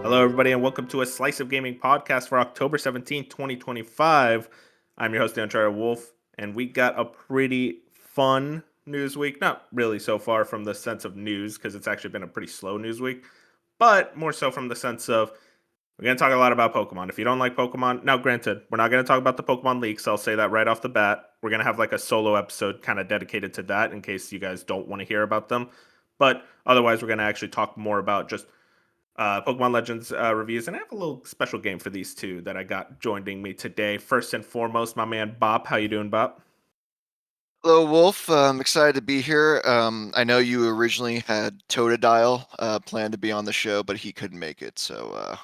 Hello, everybody, and welcome to a Slice of Gaming podcast for October 17th, 2025. I'm your host, Uncharted Wolf, and we got a pretty fun news week. Not really so far from the sense of news, because it's actually been a pretty slow news week, but more so from the sense of we're going to talk a lot about Pokemon. If you don't like Pokemon, now granted, we're not going to talk about the Pokemon leaks. I'll say that right off the bat. We're going to have like a solo episode kind of dedicated to that in case you guys don't want to hear about them. But otherwise, we're going to actually talk more about just Pokemon Legends reviews, and I have a little special game for these two that I got joining me today. First and foremost, my man Bop. How you doing, Bop? Hello, Wolf. I'm excited to be here. I know you originally had Totodile planned to be on the show, but he couldn't make it, so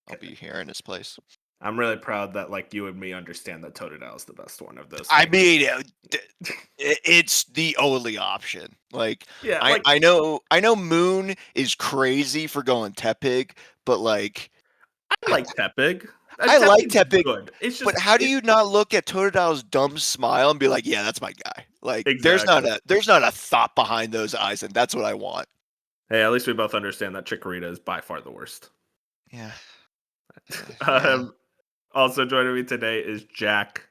I'll be here in his place. I'm really proud that like you and me understand that Totodile is the best one of those I three. mean, it's the only option. Like, Yeah, I, like I know, I know, Moon is crazy for going Tepig, but like, I like Tepig. I like Tepig's Tepig. good. It's But just how do you not look at Totodile's dumb smile and be like, "Yeah, that's my guy"? Like, exactly. there's not a thought behind those eyes, and that's what I want. Hey, at least we both understand that Chikorita is by far the worst. Yeah, yeah. um, Also joining me today is Jack.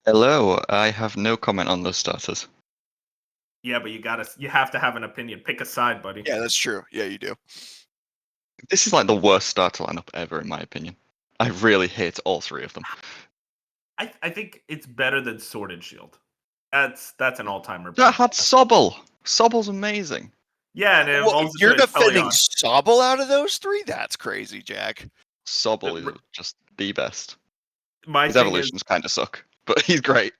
Hello, I have no comment on those starters. Yeah, but you have to have an opinion. Pick a side, buddy. Yeah, that's true. Yeah, you do. This is like the worst starter lineup ever, in my opinion. I really hate all three of them. I think it's better than Sword and Shield. That's an all timer. That had Sobble. Sobble's amazing. Yeah, and it Well, evolves you're into defending Teleon. Sobble out of those three? That's crazy, Jack. Sobble is just the best. My His thing is, evolutions kind of suck, but he's great.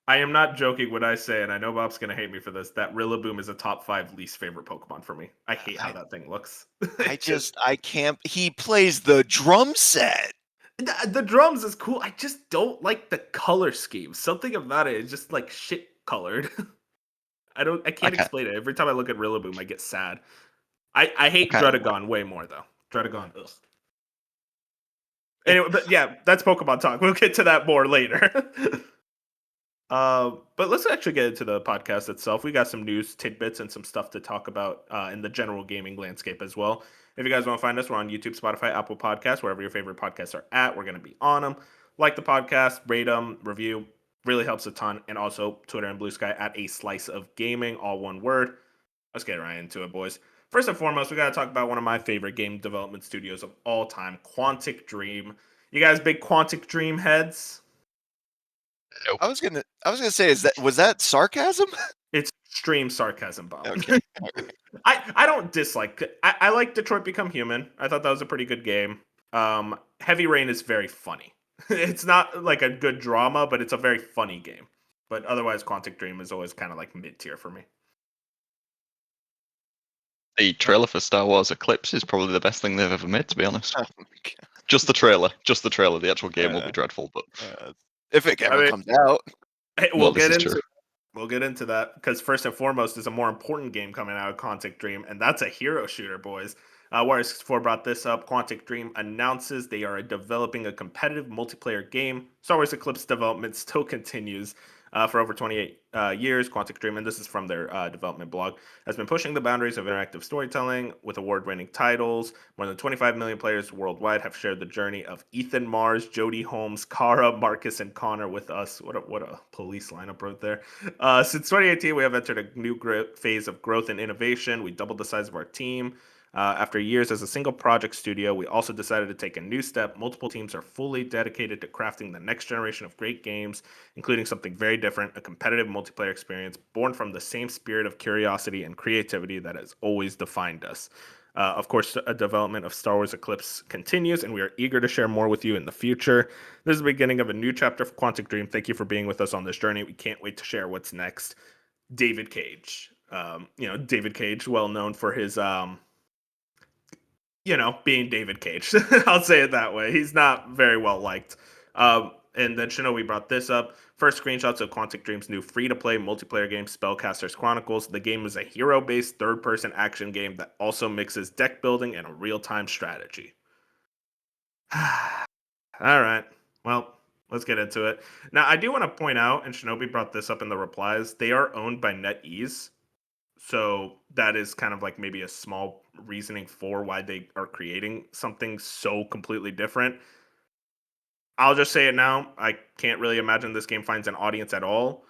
I am not joking when I say, and I know Bob's gonna hate me for this, that Rillaboom is a top 5 least favorite Pokemon for me. I hate how that thing looks. I can't. He plays the drum set. The drums is cool. I just don't like the color scheme. Something about it is just like shit colored. I can't Okay, explain it. Every time I look at Rillaboom, I get sad. I hate okay. Dredagon way more though. Dredagon, ugh. Anyway, but yeah, that's Pokemon talk. We'll get to that more later. But let's actually get into the podcast itself. We got some news tidbits and some stuff to talk about in the general gaming landscape as well. If you guys want to find us, we're on YouTube, Spotify, Apple Podcasts, wherever your favorite podcasts are at. We're going to be on them. Like the podcast, rate them, review. Really helps a ton. And also Twitter and Blue Sky at A Slice of Gaming, all one word. Let's get right into it, boys. First and foremost, we got to talk about one of my favorite game development studios of all time, Quantic Dream. You guys big Quantic Dream heads? Nope. I was gonna say, was that sarcasm? It's extreme sarcasm, Bob. Okay. I don't dislike. I like Detroit Become Human. I thought that was a pretty good game. Heavy Rain is very funny. It's not like a good drama, but it's a very funny game. But otherwise, Quantic Dream is always kind of like mid tier for me. The trailer for Star Wars Eclipse is probably the best thing they've ever made, to be honest. Oh my God. Just the trailer. Just the trailer. The actual game will be Uh, dreadful, but if it I ever mean, comes out. hey, well, this is true. we'll get into that because first and foremost is a more important game coming out of Quantic Dream, and that's a hero shooter, boys. Warriors 4 brought this up. Quantic Dream announces they are developing a competitive multiplayer game. Star Wars Eclipse development still continues for over 28 years. Quantic Dream, and this is from their development blog, has been pushing the boundaries of interactive storytelling with award-winning titles. More than 25 million players worldwide have shared the journey of Ethan Mars, Jody Holmes, Kara, Marcus, and Connor with us. What a police lineup right there. Since 2018, we have entered a new phase of growth and innovation. We doubled the size of our team. After years as a single project studio, we also decided to take a new step. Multiple teams are fully dedicated to crafting the next generation of great games, including something very different, a competitive multiplayer experience born from the same spirit of curiosity and creativity that has always defined us. Of course, a development of Star Wars Eclipse continues, and we are eager to share more with you in the future. This is the beginning of a new chapter for Quantic Dream. Thank you for being with us on this journey. We can't wait to share what's next. David Cage. David Cage, well known for his being David Cage. I'll say it that way. He's not very well liked. And then Shinobi brought this up. First screenshots of Quantic Dream's new free-to-play multiplayer game, Spellcasters Chronicles. The game is a hero-based third-person action game that also mixes deck building and a real-time strategy. All right. Well, let's get into it. Now, I do want to point out, and Shinobi brought this up in the replies, they are owned by NetEase. So that is kind of like maybe a small reasoning for why they are creating something so completely different. I'll just say it now. I can't really imagine this game finds an audience at all.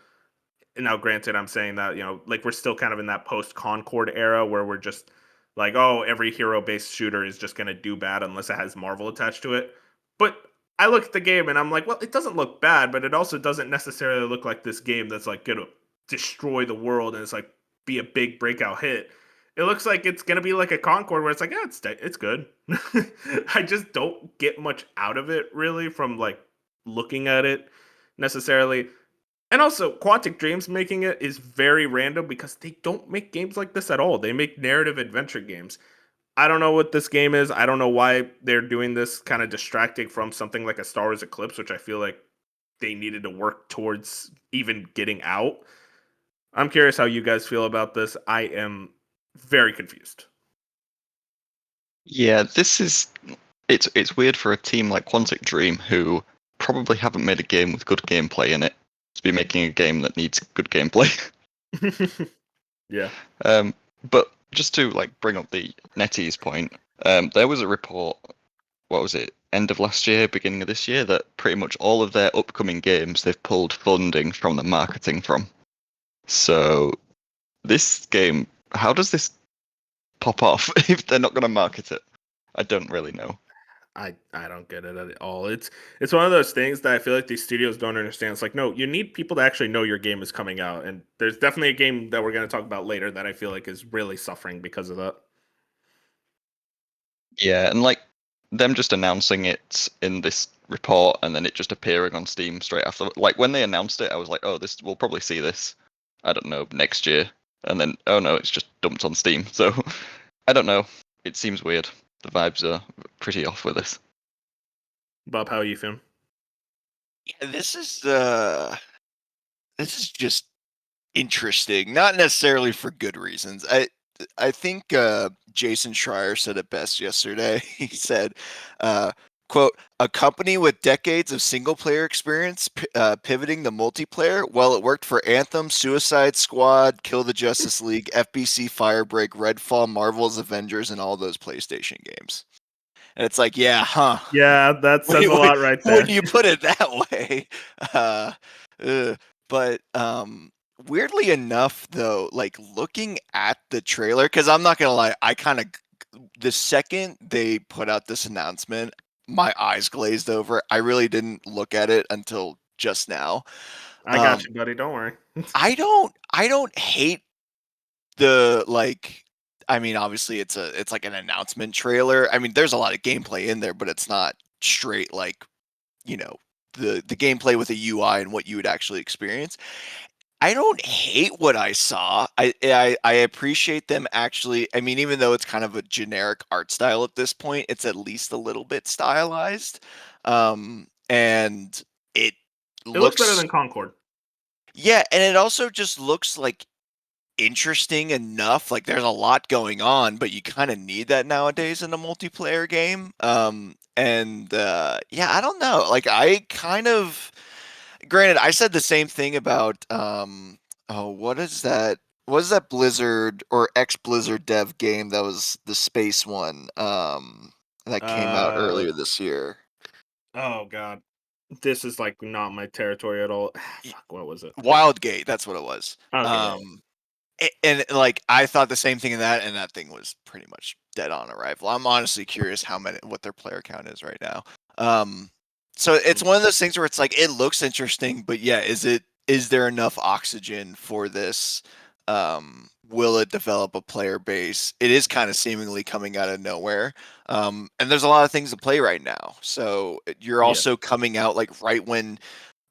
And now, granted, I'm saying that, like we're still kind of in that post Concord era where we're just like, oh, every hero based shooter is just going to do bad unless it has Marvel attached to it. But I look at the game and I'm like, well, it doesn't look bad, but it also doesn't necessarily look like this game that's like going to destroy the world and it's like be a big breakout hit. It looks like it's going to be like a Concord where it's like, yeah, it's good. I just don't get much out of it really from like looking at it necessarily. And also, Quantic Dreams making it is very random because they don't make games like this at all. They make narrative adventure games. I don't know what this game is. I don't know why they're doing this kind of distracting from something like a Star Wars Eclipse, which I feel like they needed to work towards even getting out. I'm curious how you guys feel about this. I am very confused. Yeah, it's weird for a team like Quantic Dream who probably haven't made a game with good gameplay in it to be making a game that needs good gameplay. Yeah. But just to like bring up the NetEase point, there was a report, what was it, end of last year, beginning of this year, that pretty much all of their upcoming games they've pulled funding from the marketing from. So this game, how does this pop off if they're not going to market it? I don't really know. I don't get it at all. It's one of those things that I feel like these studios don't understand. It's like, no, you need people to actually know your game is coming out. And there's definitely a game that we're going to talk about later that I feel like is really suffering because of that. Yeah, and like them just announcing it in this report and then it just appearing on Steam straight after. Like when they announced it, I was like, oh, this we'll probably see this. I don't know, next year. And then oh no, it's just dumped on Steam. So I don't know. It seems weird. The vibes are pretty off with this. Bob, how are you feeling? Yeah, this is just interesting, not necessarily for good reasons. I think Jason Schreier said it best yesterday. He said, uh, "quote A company with decades of single player experience pivoting to multiplayer. Well, it worked for Anthem, Suicide Squad, Kill the Justice League, FBC, Firebreak, Redfall, Marvel's Avengers, and all those PlayStation games." And it's like, yeah, huh? Yeah, that when says a you, when, lot right when there. you put it that way. Uh, but weirdly enough, though, like looking at the trailer, because I'm not gonna lie, I kind of the second they put out this announcement, my eyes glazed over. I really didn't look at it until just now. I got you, buddy. Don't worry. I don't hate the like. I mean, obviously, it's like an announcement trailer. I mean, there's a lot of gameplay in there, but it's not straight like you know the gameplay with a UI and what you would actually experience. I don't hate what I saw. I appreciate them actually. I mean, even though it's kind of a generic art style at this point, it's at least a little bit stylized, and it It looks better looks than Concord. yeah, and it also just looks like interesting enough. Like there's a lot going on, but you kind of need that nowadays in a multiplayer game. And yeah, I don't know. Like I kind of granted, I said the same thing about oh, what is that? What is that Blizzard or ex Blizzard dev game that was the space one? That came out Uh earlier this year. oh god. This is like not my territory at all. Y- Fuck, what was it? Wildgate, that's what it was. Okay, yeah. And like I thought the same thing in that, and that thing was pretty much dead on arrival. I'm honestly curious what their player count is right now. Um, so it's one of those things where it's like it looks interesting, but yeah, is there enough oxygen for this? Will it develop a player base? It is kind of seemingly coming out of nowhere. And there's a lot of things to play right now. So you're Yeah. also coming out like right when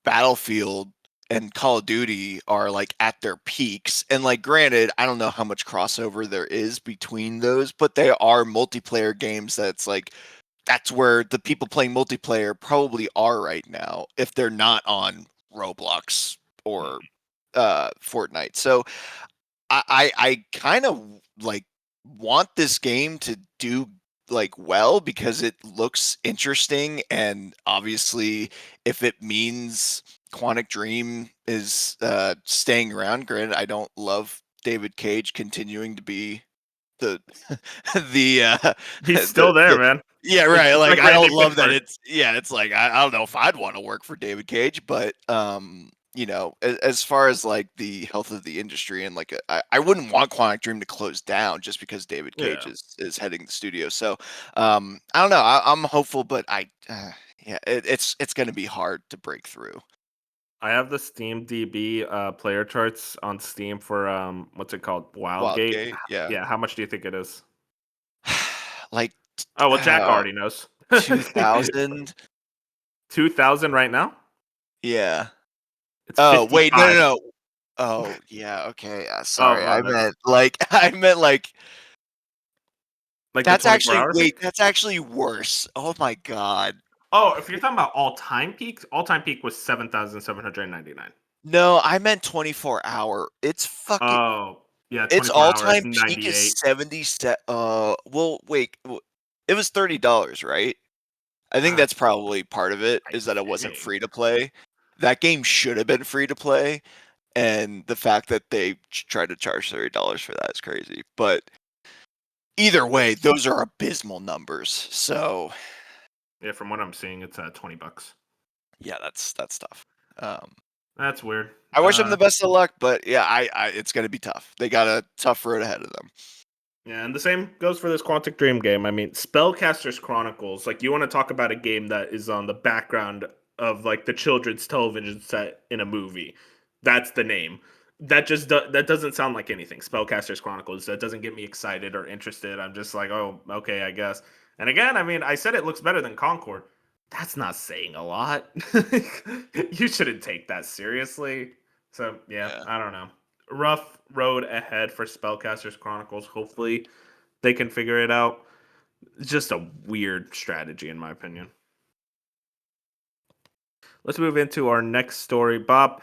Battlefield and Call of Duty are like at their peaks. And like granted, I don't know how much crossover there is between those, but they are multiplayer games that's like that's where the people playing multiplayer probably are right now if they're not on Roblox or Fortnite. So I kind of like want this game to do like well because it looks interesting and obviously if it means Quantic Dream is staying around, granted I don't love David Cage continuing to be the the He's still there, the man. yeah, right. It's Like like I Randy don't love that Pitchford. it's like I don't know if I'd want to work for David Cage, but you know, as far as like the health of the industry and like I wouldn't want Quantic Dream to close down just because David Cage Yeah. is heading the studio. So I don't know. I'm hopeful, but yeah, it's going to be hard to break through. I have the Steam DB player charts on Steam for what's it called? Wildgate. Wildgate, yeah. Yeah, how much do you think it is? Like Oh well, Jack already knows. 2000. 2,000 right now? Yeah. It's Oh, wait, no, no, 55. no. Oh, yeah, okay. Oh, Sorry. I my bad. meant like I meant like Like the that's 24 actually hour wait, peak? that's actually worse. Oh my god. Oh, if you're talking about all time peak was 7,799. No, I meant 24-hour. Oh, yeah, Its 24 hour is all-time peak is 98. 70 well, wait. It was $30, right? I think Uh, that's probably part of it, I is that it wasn't think. free to play. That game should have been free to play, and the fact that they tried to charge $30 for that is crazy. But either way, those are abysmal numbers. So Yeah, from what I'm seeing, it's 20 bucks. yeah, that's tough. Um, That's weird. I wish them the best of luck, but yeah, it's gonna be tough. They got a tough road ahead of them. Yeah, and the same goes for this Quantic Dream game. I mean, Spellcasters Chronicles, like you want to talk about a game that is on the background of like the children's television set in a movie. That's the name. That doesn't sound like anything. Spellcasters Chronicles. That doesn't get me excited or interested. I'm just like, "Oh, okay, I guess." And again, I mean, I said it looks better than Concord. That's not saying a lot. You shouldn't take that seriously. So, yeah, Yeah. I don't know. Rough road ahead for Spellcasters Chronicles. Hopefully, they can figure it out. It's just a weird strategy, in my opinion. Let's move into our next story. Bob,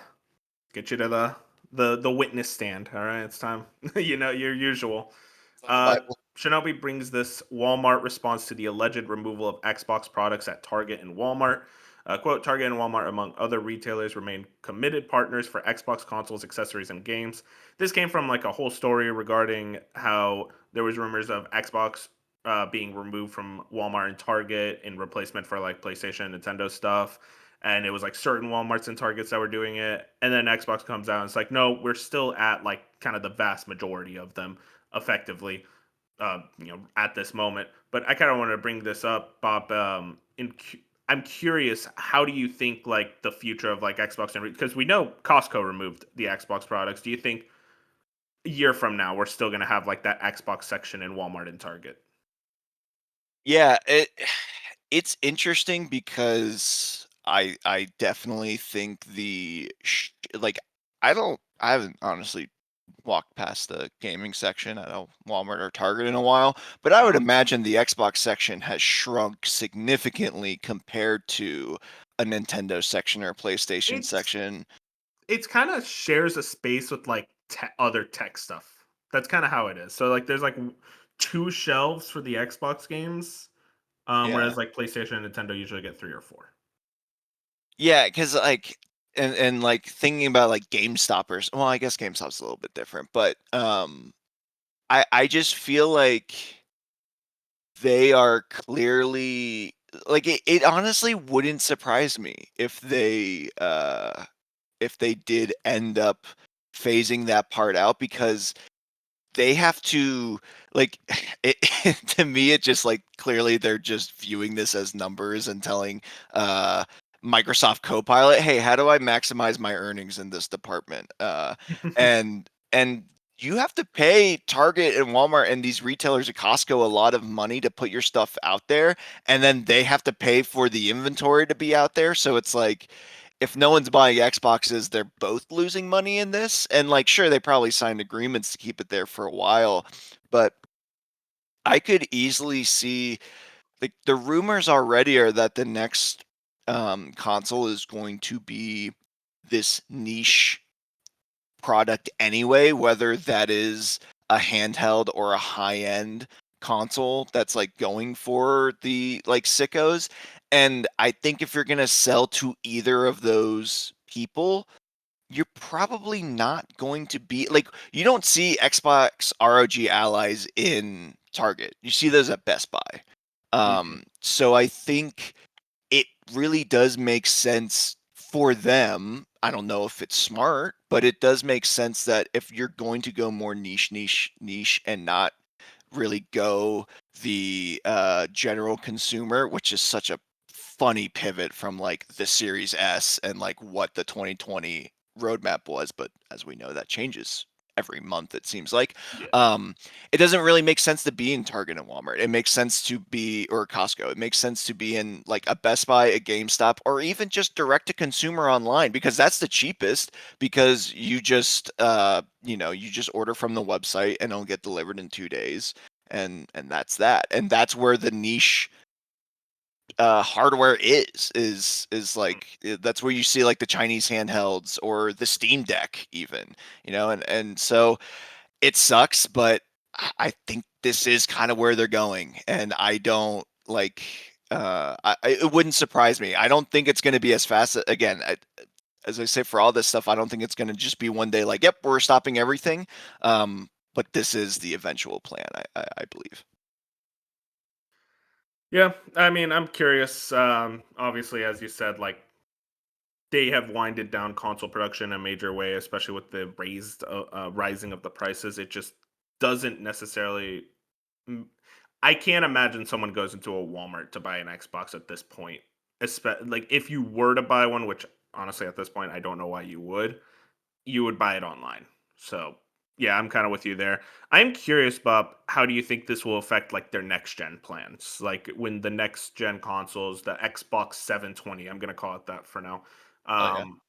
get you to the witness stand. All right, it's time. You know your usual. It's on the Bible. Shinobi brings this Walmart response to the alleged removal of Xbox products at Target and Walmart. Quote, Target and Walmart, among other retailers, remain committed partners for Xbox consoles, accessories, and games. This came from like a whole story regarding how there was rumors of Xbox being removed from Walmart and Target in replacement for like PlayStation and Nintendo stuff. And it was like certain Walmarts and Targets that were doing it. And then Xbox comes out and it's like, no, we're still at like kind of the vast majority of them effectively at this moment. But I kind of want to bring this up, Bob. I'm curious, how do you think like the future of like Xbox and because we know Costco removed the Xbox products. Do you think a year from now we're still going to have like that Xbox section in Walmart and Target? Yeah, it's interesting because I definitely think like I haven't honestly walked past the gaming section at a Walmart or Target in a while, but I would Uh-huh. imagine the Xbox section has shrunk significantly compared to a Nintendo section or a PlayStation It's section. it's kind of shares a space with like other tech stuff. That's kind of how it is. So like there's like two shelves for the Xbox games, Yeah. whereas like PlayStation and Nintendo usually get three or four. Yeah, because like and like thinking about like GameStoppers. Well, I guess GameStop's a little bit different, but I just feel like they are clearly like it honestly wouldn't surprise me if they did end up phasing that part out because they have to like it, to me it just like clearly they're just viewing this as numbers and telling uh Microsoft Copilot, hey, how do I maximize my earnings in this department? And you have to pay Target and Walmart and these retailers at Costco a lot of money to put your stuff out there, and then they have to pay for the inventory to be out there. So it's like if no one's buying Xboxes, they're both losing money in this. And like, sure, they probably signed agreements to keep it there for a while, but I could easily see like the rumors already are that the next console is going to be this niche product anyway, whether that is a handheld or a high end console that's like going for the like sickos. And I think if you're going to sell to either of those people, you're probably not going to be like, you don't see Xbox ROG allies in Target. You see those at Best Buy. Mhm. So I think it really does make sense for them. I don't know if it's smart, but it does make sense that if you're going to go more niche and not really go the general consumer, which is such a funny pivot from like the Series S and like what the 2020 roadmap was. But as we know, that changes every month, it seems like. Yeah. um it doesn't really make sense to be in Target and Walmart. It makes sense to be, or Costco, it makes sense to be in like a Best Buy, a GameStop, or even just direct to consumer online, because that's the cheapest, because you just you just order from the website and it'll get delivered in 2 days, and that's that. And that's where the niche hardware is like, that's where you see like the Chinese handhelds or the Steam Deck even, and so it sucks, but I think this is kind of where they're going, and I don't like. It wouldn't surprise me. I don't think it's going to be as fast. Again, as I say, for all this stuff, I don't think it's going to just be one day like, yep, we're stopping everything. But this is the eventual plan, I believe. Yeah, I mean, I'm curious. Obviously, as you said, like they have winded down console production in a major way, especially with the rising of the prices. It just doesn't necessarily. mm, I can't imagine someone goes into a Walmart to buy an Xbox at this point. Like if you were to buy one, which honestly at this point I don't know why you would buy it online. So yeah, I'm kind of with you there. I'm curious, Bob. How do you think this will affect like their next gen plans? Like when the next gen consoles, the Xbox 720, I'm gonna call it that for now. Oh yeah. Um,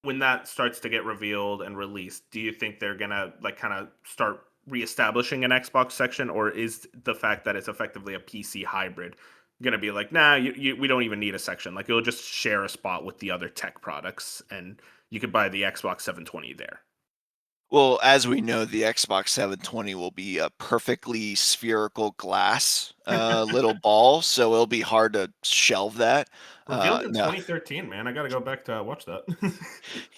when that starts to get revealed and released, do you think they're gonna like kind of start reestablishing an Xbox section, or is the fact that it's effectively a PC hybrid gonna be like, nah, we don't even need a section. Like it'll just share a spot with the other tech products, and you could buy the Xbox 720 there. Well, as we know, the Xbox 720 will be a perfectly spherical glass little ball, so it'll be hard to shelve that. Revealed in No, 2013, man. I gotta go back to watch that.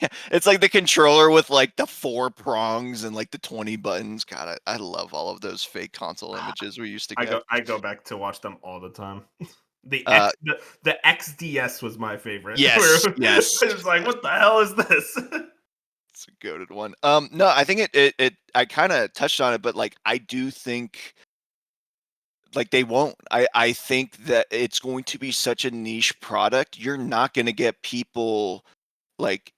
yeah, it's like the controller with like the 4 prongs and like the 20 buttons. God, I love all of those fake console images we used to get. I go back to watch them all the time. Uh, The XDS was my favorite. Where yes, yes, it was like, what the hell is this? it's a goaded one. No, I think it I kind of touched on it, but like I do think like they won't. I think that it's going to be such a niche product. You're not going to get people like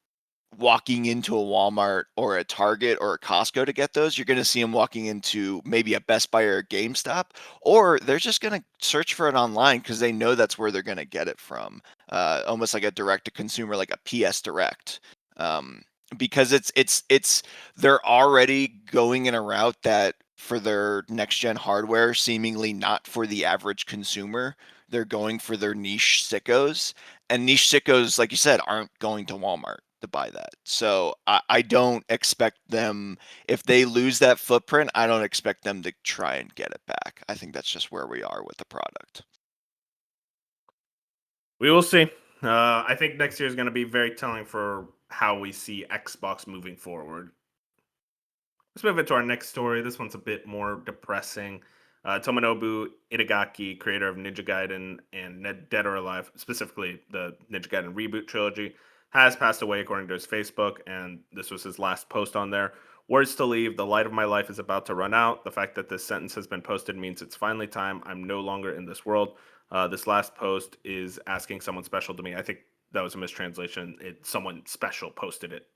walking into a Walmart or a Target or a Costco to get those. You're going to see them walking into maybe a Best Buy or a GameStop, or they're just going to search for it online because they know that's where they're going to get it from. Almost like a direct to consumer, like a PS Direct. Um, because it's they're already going in a route that for their next gen hardware, seemingly not for the average consumer. They're going for their niche sickos, and niche sickos, like you said, aren't going to Walmart to buy that. So I don't expect them, if they lose that footprint, I don't expect them to try and get it back. I think that's just where we are with the product. We will see. I think next year is going to be very telling for how we see Xbox moving forward. Let's move into our next story. This one's a bit more depressing. Tomonobu Itagaki, creator of Ninja Gaiden and Dead or Alive, specifically the Ninja Gaiden reboot trilogy, has passed away according to his Facebook, and this was his last post on there. Words to leave. The light of my life is about to run out. The fact that this sentence has been posted means it's finally time. I'm no longer in this world. This last post is asking someone special to me. I think that was a mistranslation. Someone special posted it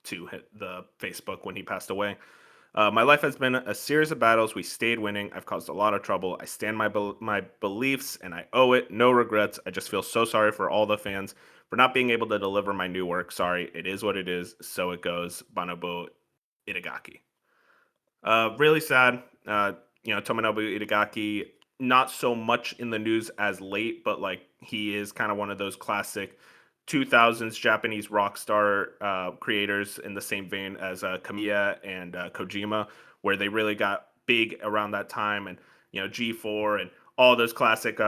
to hit the Facebook when he passed away. My life has been a series of battles. We stayed winning. I've caused a lot of trouble. I stand my beliefs, and I owe it. No regrets. I just feel so sorry for all the fans for not being able to deliver my new work. Sorry, it is what it is. So it goes. Bonobo Itagaki. Really sad. Tomonobu Itagaki, not so much in the news as late, but like he is kind of one of those classic 2000s Japanese rock star creators in the same vein as Kamiya and Kojima, where they really got big around that time, and G4 and all those classic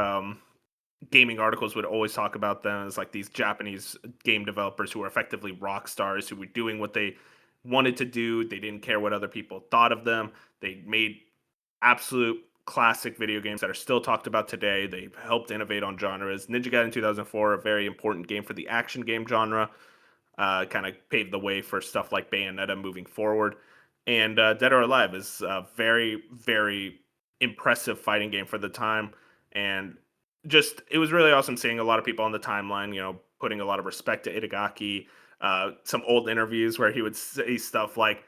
gaming articles would always talk about them as like these Japanese game developers who were effectively rock stars who were doing what they wanted to do. They didn't care what other people thought of them. They made absolute classic video games that are still talked about today. They helped innovate on genres. Ninja Gaiden 2004, a very important game for the action game genre, kind of paved the way for stuff like Bayonetta moving forward. And Dead or Alive is a very, very impressive fighting game for the time. And just, it was really awesome seeing a lot of people on the timeline, putting a lot of respect to Itagaki. Some old interviews where he would say stuff like,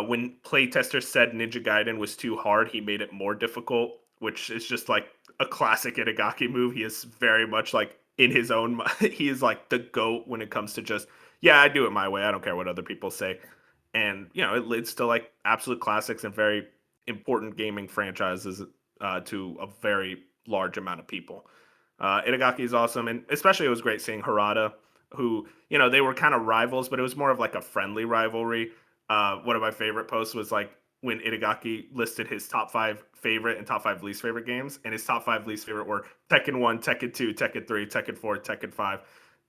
when playtesters said Ninja Gaiden was too hard, he made it more difficult, which is just like a classic Itagaki move. He is very much like in his own. He is like the goat when it comes to just, yeah, I do it my way. I don't care what other people say, and it leads to like absolute classics and very important gaming franchises to a very large amount of people. Itagaki is awesome, and especially it was great seeing Harada, who they were kind of rivals, but it was more of like a friendly rivalry. One of my favorite posts was like when Itagaki listed his top 5 favorite and top 5 least favorite games, and his top 5 least favorite were Tekken 1, Tekken 2, Tekken 3, Tekken 4, Tekken 5.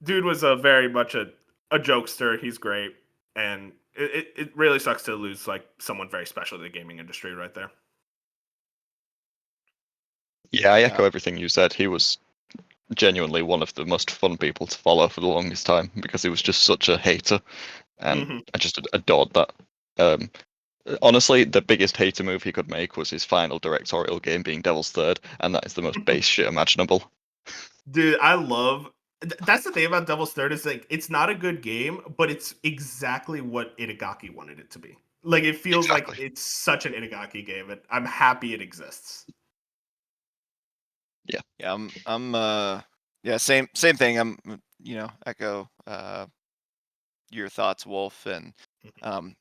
Dude was a very much a jokester. He's great, and it really sucks to lose like someone very special to the gaming industry right there. Yeah, I Yeah. echo everything you said. He was genuinely one of the most fun people to follow for the longest time because he was just such a hater, and I just adored that. Honestly, the biggest hater move he could make was his final directorial game being Devil's Third, and that is the most base shit imaginable. Dude, I love. That's the thing about Devil's Third is like it's not a good game, but it's exactly what Itagaki wanted it to be. Like it feels like Exactly. it's such an Itagaki game, and I'm happy it exists. Yeah, yeah, same thing. Echo your thoughts, Wolf, and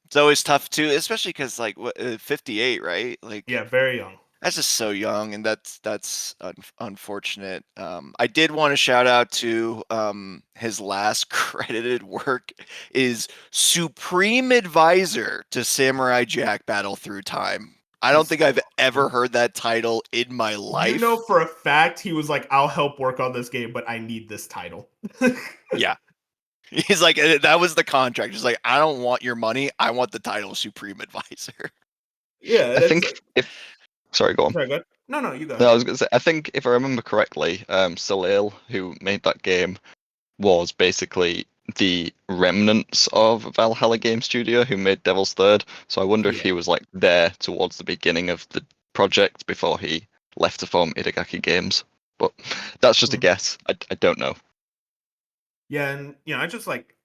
it's always tough too, especially because like 58, right? Like Yeah, very young. that's just so young, and that's unfortunate. I did want to shout out to his last credited work is Supreme Advisor to Samurai Jack Battle Through Time. I don't He's think I've so ever awesome. heard that title in my You know life. for a fact he was like, "I'll help work on this game, but I need this title." Yeah. He's like, that was the contract. He's like, I don't want your money. I want the title Supreme Advisor. Yeah, I and it's think like, if sorry, go on. sorry, go ahead. No, you go No, ahead. I was gonna say I think if I remember correctly, Salil, who made that game, was basically the remnants of Valhalla Game Studio who made Devil's Third. So I wonder if Yeah. he was like there towards the beginning of the project before he left to form Itagaki Games. But that's just a Mhm. guess. I don't know. Yeah, and I just like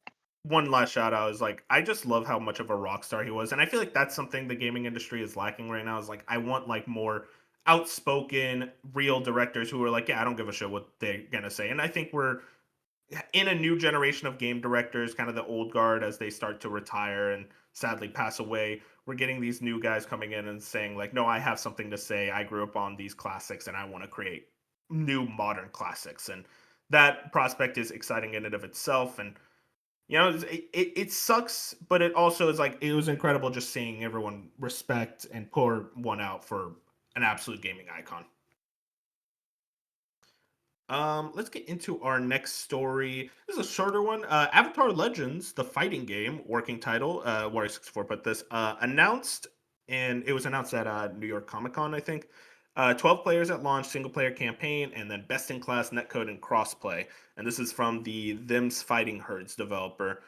one last shout out is like I just love how much of a rock star he was, and I feel like that's something the gaming industry is lacking right now. Is like I want like more outspoken, real directors who are like, yeah, I don't give a shit what they're gonna say, and I think we're in a new generation of game directors, kind of the old guard as they start to retire and sadly pass away. We're getting these new guys coming in and saying like, no, I have something to say. I grew up on these classics, and I want to create new modern classics, and that prospect is exciting in and of itself. And it sucks, but it also is like it was incredible just seeing everyone respect and pour one out for an absolute gaming icon. Let's get into our next story. This is a shorter one. Avatar Legends, the fighting game, working title, Warrior 64 put this, announced, and it was announced at New York Comic Con, I think. 12 players at launch, single player campaign, and then best in class netcode and crossplay. And this is from the Them's Fighting Herds developer.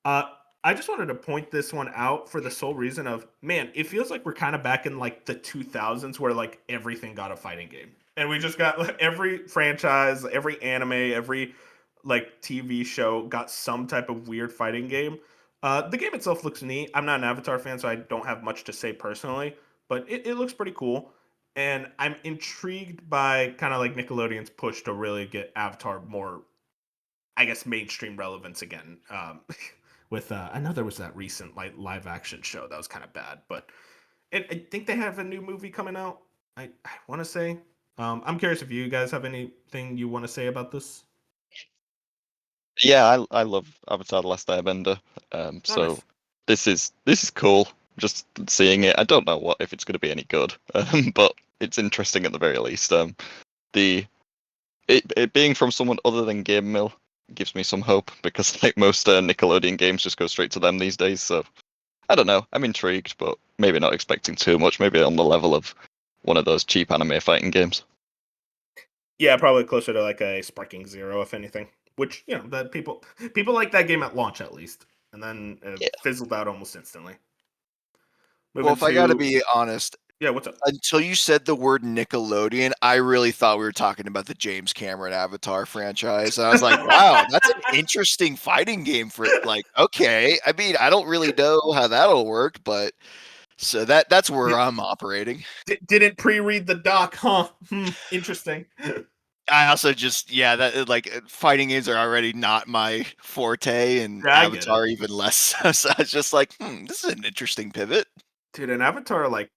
Uh, I just wanted to point this one out for the sole reason of, man, it feels like we're kind of back in like the 2000s where like everything got a fighting game. And we just got like, every franchise, every anime, every like TV show got some type of weird fighting game. The game itself looks neat. I'm not an Avatar fan, so I don't have much to say personally, but it looks pretty cool. And I'm intrigued by kind of like Nickelodeon's push to really get Avatar more, I guess, mainstream relevance again. With I know there was that recent like live action show that was kind of bad, but I think they have a new movie coming out. I want to say. I'm curious if you guys have anything you want to say about this. Yeah, I love Avatar: The Last Airbender. Oh, So nice. this is cool. Just seeing it. I don't know what if it's going to be any good, but it's interesting at the very least. The it being from someone other than Game Mill gives me some hope because like most Nickelodeon games just go straight to them these days. So I don't know. I'm intrigued, but maybe not expecting too much. Maybe on the level of one of those cheap anime fighting games. Yeah, probably closer to like a Sparking Zero, if anything. Which that people like that game at launch at least, and then it Yeah. fizzled out almost instantly. Well, Moving if I got to to be honest, yeah, what's up? until you said the word Nickelodeon, I really thought we were talking about the James Cameron Avatar franchise. And I was like, wow, that's an interesting fighting game for like, okay. I mean, I don't really know how that'll work, but so that's where I'm operating. Didn't pre-read the doc, huh? Interesting. I also just that like fighting games are already not my forte, and Yeah, I get it, Avatar even less. So I was just like, this is an interesting pivot. dude. An Avatar like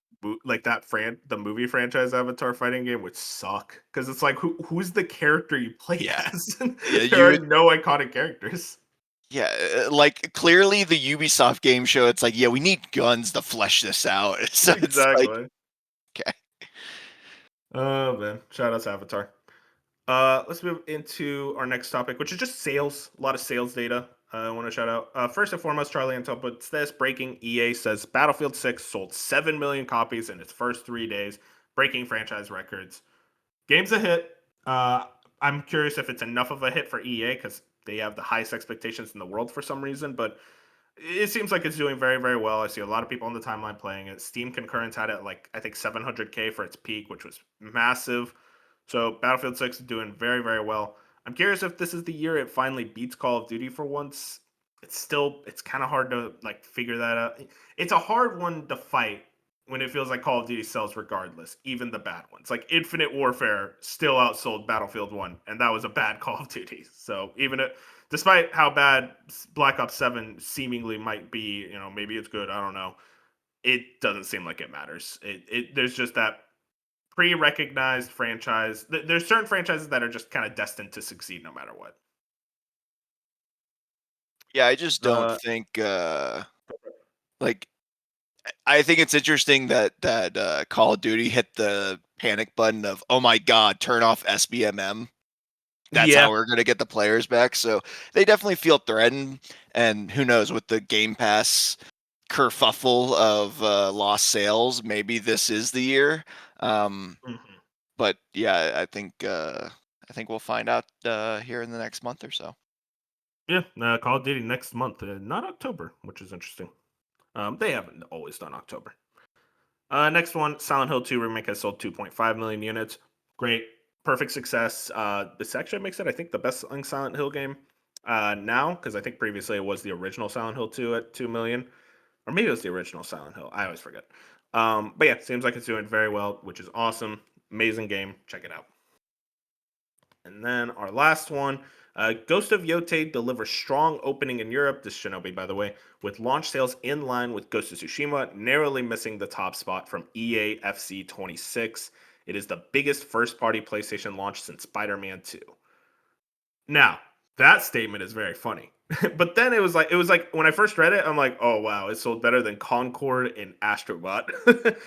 that the movie franchise Avatar fighting game would suck because it's like who's the character you play Yeah, as? yeah, There you are would. no iconic characters. Yeah, like clearly the Ubisoft game show. It's like, yeah, we need guns to flesh this out. So it's like, Exactly. okay, Oh man, shout out to Avatar. Let's move into our next topic, which is just sales. A lot of sales data. I want to shout out. First and foremost, Charlie and puts this breaking. EA says Battlefield 6 sold 7 million copies in its first 3 days, breaking franchise records. Game's a hit. I'm curious if it's enough of a hit for EA because they have the highest expectations in the world for some reason, but it seems like it's doing very, very well. I see a lot of people on the timeline playing it. Steam concurrence had it like I think 700K for its peak, which was massive. So Battlefield 6 is doing very, very well. I'm curious if this is the year it finally beats Call of Duty for once. It's kind of hard to like figure that out. It's a hard one to fight when it feels like Call of Duty sells regardless, even the bad ones. Like Infinite Warfare still outsold Battlefield 1, and that was a bad Call of Duty. So even it, despite how bad Black Ops 7 seemingly might be, maybe it's good, I don't know. It doesn't seem like it matters. There's just that pre-recognized franchise. There's certain franchises that are just kind of destined to succeed no matter what. yeah, I just don't Uh, think like I think it's interesting that Call of Duty hit the panic button of, oh my god, turn off SBMM. That's yeah, how we're gonna get the players back. So they definitely feel threatened, and who knows with the Game Pass kerfuffle of lost sales, maybe this is the year. mhm. But yeah, I think we'll find out here in the next month or so. Yeah. Call of Duty next month, not October, which is interesting. They haven't always done October. Next one, Silent Hill 2 remake has sold 2.5 million units. Great, perfect success. This actually makes it, I think, the best-selling Silent Hill game now, because I think previously it was the original Silent Hill 2 at 2 million, or maybe it was the original Silent Hill. I always forget. But yeah, seems like it's doing very well, which is awesome. Amazing game. Check it out. And then our last one, Ghost of Yote delivers strong opening in Europe. This Shinobi, by the way, with launch sales in line with Ghost of Tsushima, narrowly missing the top spot from EA FC 26. It is the biggest first-party PlayStation launch since Spider-Man 2. Now, that statement is very funny. But then it was like when I first read it, I'm like, oh wow, it sold better than Concord and Astrobot.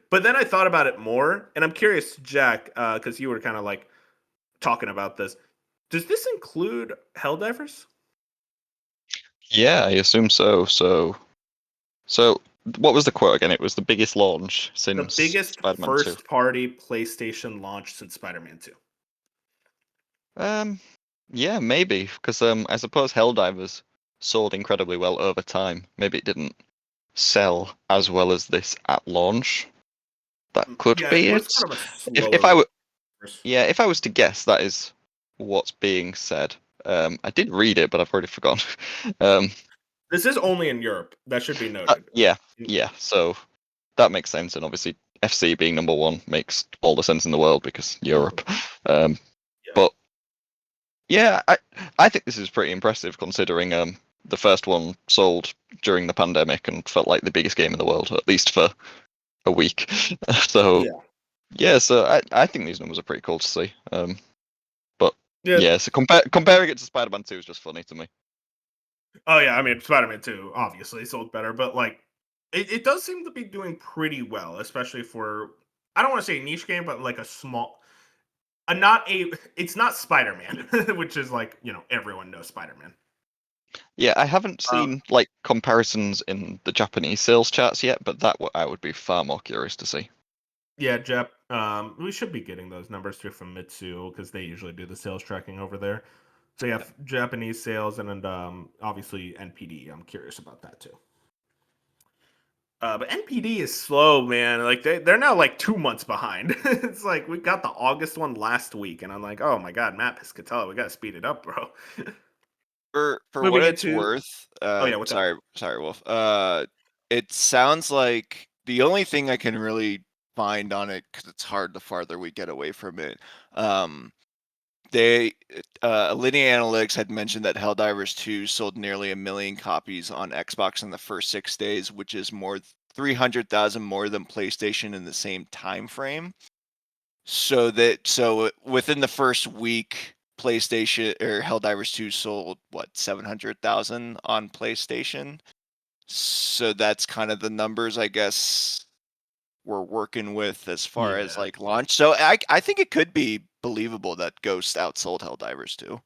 But then I thought about it more, and I'm curious, Jack, because you were kind of like talking about this. Does this include Helldivers? Yeah, I assume so. So what was the quote again? It was the biggest launch The since biggest Spider-Man 2. first party PlayStation launch since Spider-Man 2. Um, yeah, maybe because I suppose Helldivers sold incredibly well over time. Maybe it didn't sell as well as this at launch. That could Yeah, it be was it. kind of a If slower I launch. were Yeah, if I was to guess, that is what's being said. I did read it, but I've already forgotten. Um, This is only in Europe. That should be noted. yeah, yeah. So that makes sense, and obviously FC being number one makes all the sense in the world because Mhm. Europe. Um, Yeah. but yeah, I think this is pretty impressive considering the first one sold during the pandemic and felt like the biggest game in the world, at least for a week. So Yeah. yeah, so I think these numbers are pretty cool to see. But Yeah. yeah, so comparing it to Spider-Man 2 is just funny to me. Oh yeah, I mean Spider-Man 2 obviously sold better, but like it does seem to be doing pretty well, especially for I don't want to say a niche game, but like a small. It's not Spider-Man, which is like, everyone knows Spider-Man. Yeah, I haven't Um, seen like comparisons in the Japanese sales charts yet, but I would be far more curious to see. yeah, Jap. We should be getting those numbers through from Mitsu because they usually do the sales tracking over there. So yeah, Japanese sales and obviously NPD. I'm curious about that too. But NPD is slow, man. Like they're now like 2 months behind. It's like we got the August one last week, and I'm like, oh my god, Matt Piscatella, we gotta speed it up, bro. For what Moving it's into worth, oh yeah, what's up? sorry, Wolf. It sounds like the only thing I can really find on it, because it's hard the farther we get away from it. Um, they Linear Analytics had mentioned that Helldivers 2 sold nearly 1 million copies on Xbox in the first 6 days, which is 300,000 more than PlayStation in the same time frame. So within the first week, PlayStation or Helldivers 2 sold what 700,000 on PlayStation. So that's kind of the numbers I guess we're working with as far as Yeah, like launch. So I think it could be believable that Ghost outsold Helldivers 2.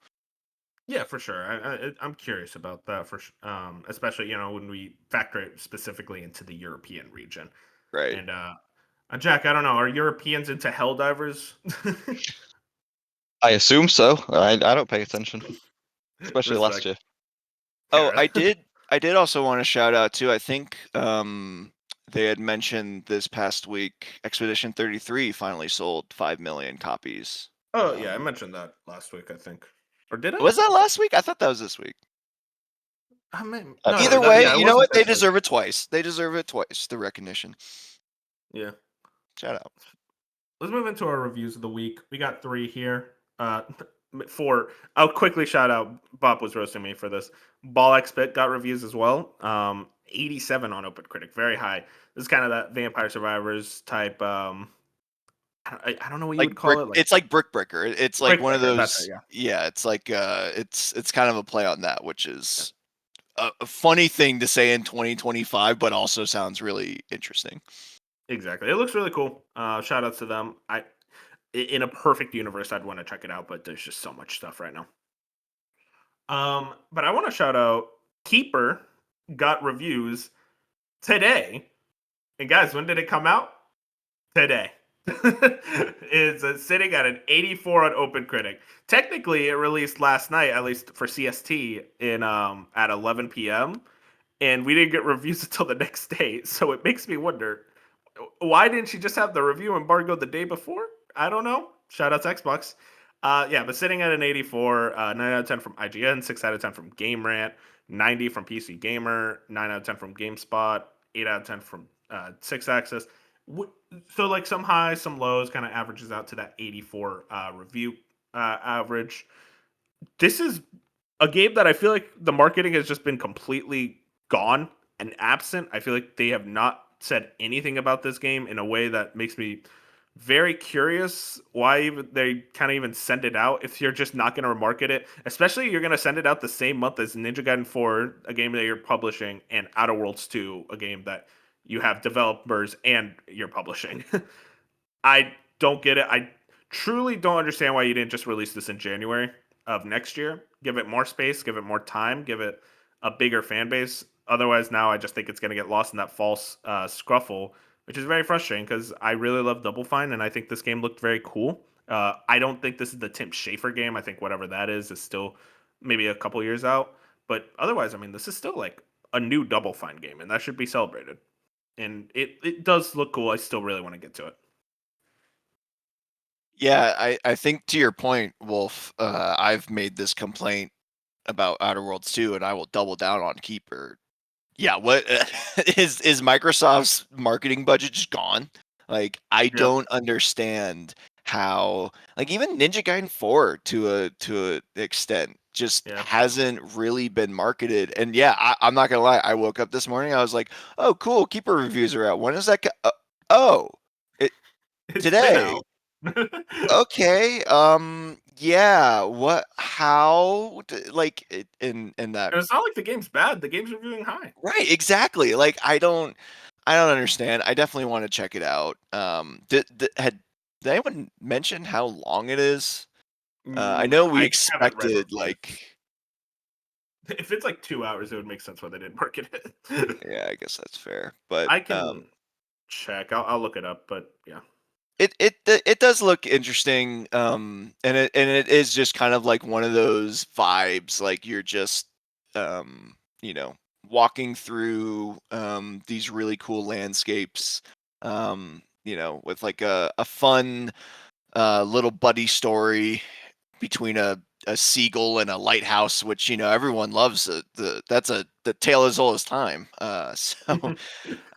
yeah, for sure. I'm curious about that especially when we factor it specifically into the European region. Right. And Jack, I don't know, are Europeans into Helldivers? I assume so. I don't pay attention, especially last Respect, year. Oh, Kara. I did also want to shout out too. I think they had mentioned this past week Expedition 33 finally sold 5 million copies. Oh yeah, I mentioned that last week, I think. Or did I? Was that last week? I thought that was this week. I mean, I no, Either believe. way, yeah, it you know wasn't what? They this week. deserve it twice. They deserve it twice. The recognition. Yeah. Shout out. Let's move into our reviews of the week. We got 3 here. 4. I'll quickly shout out. Bob was roasting me for this. Ball Expit got reviews as well. 87 on OpenCritic, very high. This is kind of that Vampire Survivors type. I don't know what you Like would call brick, it. Like it's like Brick Breaker. It's like Brick one of Breaker. That's those. it. Yeah. Yeah, it's like it's kind of a play on that, which is a funny thing to say in 2025, but also sounds really interesting. Exactly. It looks really cool. Shout outs to them. In a perfect universe, I'd want to check it out, but there's just so much stuff right now. But I want to shout out Keeper got reviews today. And guys, when did it come out? Today. It's sitting at an 84 on OpenCritic. Technically, it released last night, at least for CST, in at 11 p.m. And we didn't get reviews until the next day. So it makes me wonder, why didn't she just have the review embargo the day before? I don't know. Shout out to Xbox. Yeah, but sitting at an 84, 9 out of 10 from IGN, 6 out of 10 from Game Rant, 90 from PC Gamer, 9 out of 10 from GameSpot, 8 out of 10 from 6 Axis. So, like, some highs, some lows, kind of averages out to that 84 review average. This is a game that I feel like the marketing has just been completely gone and absent. I feel like they have not said anything about this game in a way that makes me very curious why they kind of even send it out if you're just not going to market it. Especially you're going to send it out the same month as Ninja Gaiden 4, a game that you're publishing, and Outer Worlds 2, a game that you have developers and you're publishing. I don't get it. I truly don't understand why you didn't just release this in January of next year. Give it more space, give it more time, give it a bigger fan base. Otherwise, now I just think it's going to get lost in that false scruffle, which is very frustrating because I really love Double Fine and I think this game looked very cool. I don't think this is the Tim Schafer game. I think whatever that is still maybe a couple years out. But otherwise, I mean, this is still like a new Double Fine game, and that should be celebrated. And it does look cool. I still really want to get to it. Yeah, I think to your point, Wolf, I've made this complaint about Outer Worlds 2, and I will double down on Keeper. Yeah, what is Microsoft's marketing budget just gone? Like, I Yep. don't understand how, like, even Ninja Gaiden 4 to a extent just Yeah. hasn't really been marketed. And yeah, I'm not gonna lie, I woke up this morning, I was like, oh, cool, Keeper reviews are out. When is that? Oh, it It's been today. out. Okay. Yeah. What? How? Like in that. And it's not like the game's bad. The game's reviewing high. Right. Exactly. Like I don't understand. I definitely want to check it out. Had Did anyone mention how long it is? I Mm, know we I haven't read expected reviews. like, If it's like 2 hours, it would make sense why they didn't market it. yeah, I guess that's fair, but I can check. I'll look it up, but yeah. it does look interesting, and it is just kind of like one of those vibes, like you're just, um, you know, walking through these really cool landscapes, with like a fun little buddy story between a seagull and a lighthouse, which everyone loves. That's the tale as old as time. So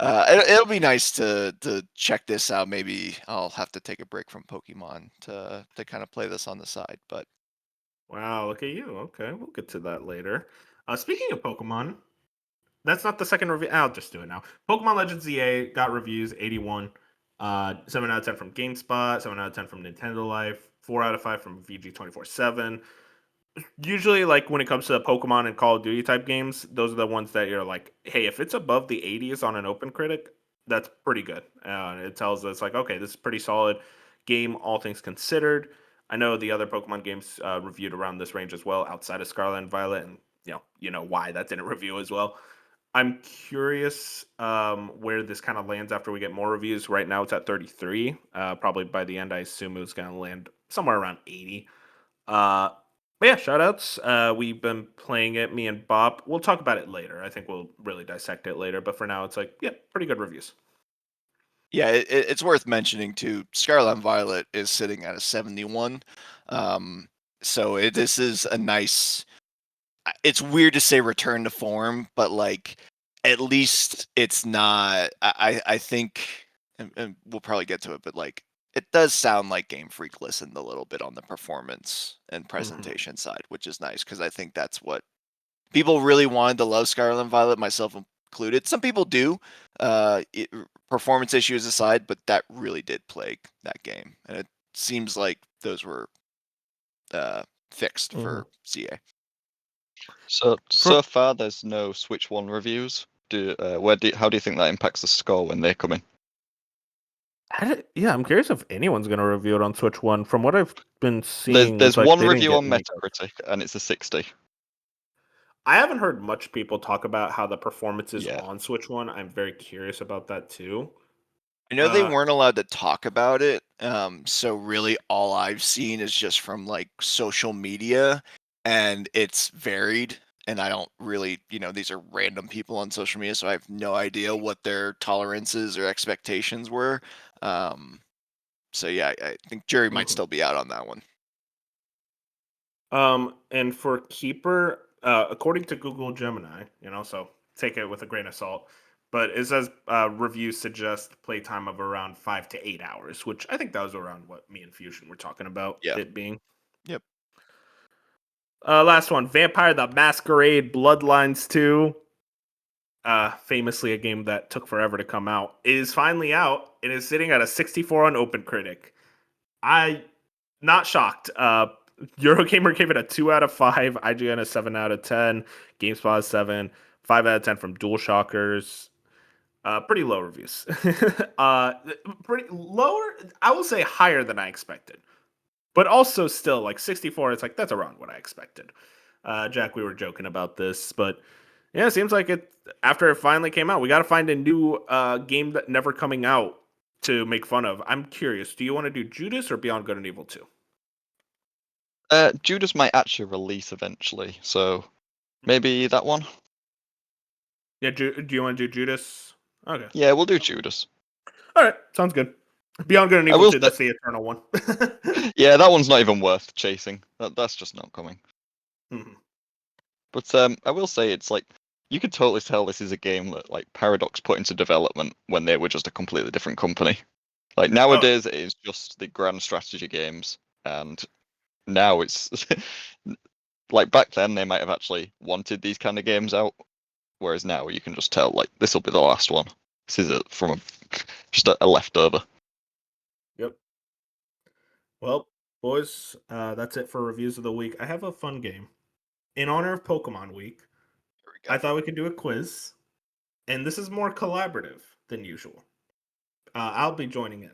it'll be nice to check this out. Maybe I'll have to take a break from Pokemon to kind of play this on the side. But Wow, look at you. Okay, we'll get to that later. Speaking of Pokemon, that's not the second review. I'll just do it now. Pokemon Legends ZA got reviews 81. 7 out of 10 from GameSpot, 7 out of 10 from Nintendo Life, 4 out of 5 from VG247. Usually, like when it comes to Pokemon and Call of Duty type games, those are the ones that you're like, hey, if it's above the 80s on an open critic, that's pretty good. It tells us like, okay, this is pretty solid game, all things considered. I know the other Pokemon games reviewed around this range as well, outside of Scarlet and Violet, and you know why that didn't review as well. I'm curious where this kind of lands after we get more reviews. Right now, it's at 33. Probably by the end, I assume it was going to land somewhere around 80. Uh, but yeah, shout outs. We've been playing it, me and Bob. We'll talk about it later. I think we'll really dissect it later. But for now, it's like, yeah, pretty good reviews. yeah, it's worth mentioning too. Scarlet and Violet is sitting at a 71. Um, so this is a nice. It's weird to say return to form, but like at least it's not. I think, and we'll probably get to it, but like it does sound like Game Freak listened a little bit on the performance and Hmm. presentation side, which is nice because I think that's what people really wanted to love Scarlet and Violet, myself included. Some people do, performance issues aside, but that really did plague that game, and it seems like those were fixed Hmm. for CA. So For so far, there's no Switch One reviews. How do you think that impacts the score when they come in? yeah, I'm curious if anyone's going to review it on Switch One. From what I've been There's seeing, it's there's like one they didn't review get on many. Metacritic, and it's a 60. I haven't heard much people talk about how the performance is Yeah. on Switch One. I'm very curious about that too. I know they Uh, weren't allowed to talk about it, so really all I've seen is just from like social media, and it's varied. And I don't really, these are random people on social media, so I have no idea what their tolerances or expectations were. Um, so yeah, I think jury might mhm. still be out on that one. And for Keeper, according to Google Gemini, so take it with a grain of salt, but it says reviews suggest playtime of around 5 to 8 hours, which I think that was around what me and Fusion were talking about Yeah. it being. Yep. Last one, Vampire the Masquerade Bloodlines 2. Famously a game that took forever to come out, is finally out. It is sitting at a 64 on OpenCritic. I not shocked. Eurogamer gave it a 2 out of 5. IGN a 7 out of 10. GameSpot a 7. 5 out of 10 from DualShockers. Pretty low reviews. uh, Pretty lower. I will say higher than I expected, but also still like 64. It's like that's around what I expected. Jack, we were joking about this, but yeah, it seems like it after it finally came out, we got to find a new game that never coming out to make fun of. I'm curious. Do you want to do Judas or Beyond Good and Evil 2? Judas might actually release eventually, so maybe that one. Yeah, do you want to do Judas? Okay. Yeah, we'll do Judas. All right, sounds good. Beyond Good and I Evil will 2, say, that's the eternal one. yeah, that one's not even worth chasing. That's just not coming. Mhm. But I will say it's like you could totally tell this is a game that like Paradox put into development when they were just a completely different company. Like Oh, nowadays, it is just the grand strategy games, and now it's like back then they might have actually wanted these kind of games out, whereas now you can just tell like this will be the last one. This is from just a leftover. yep. Well, boys, that's it for reviews of the week. I have a fun game. In honor of Pokemon Week, Here we I go. thought we could do a quiz, and this is more collaborative than usual. I'll be joining in.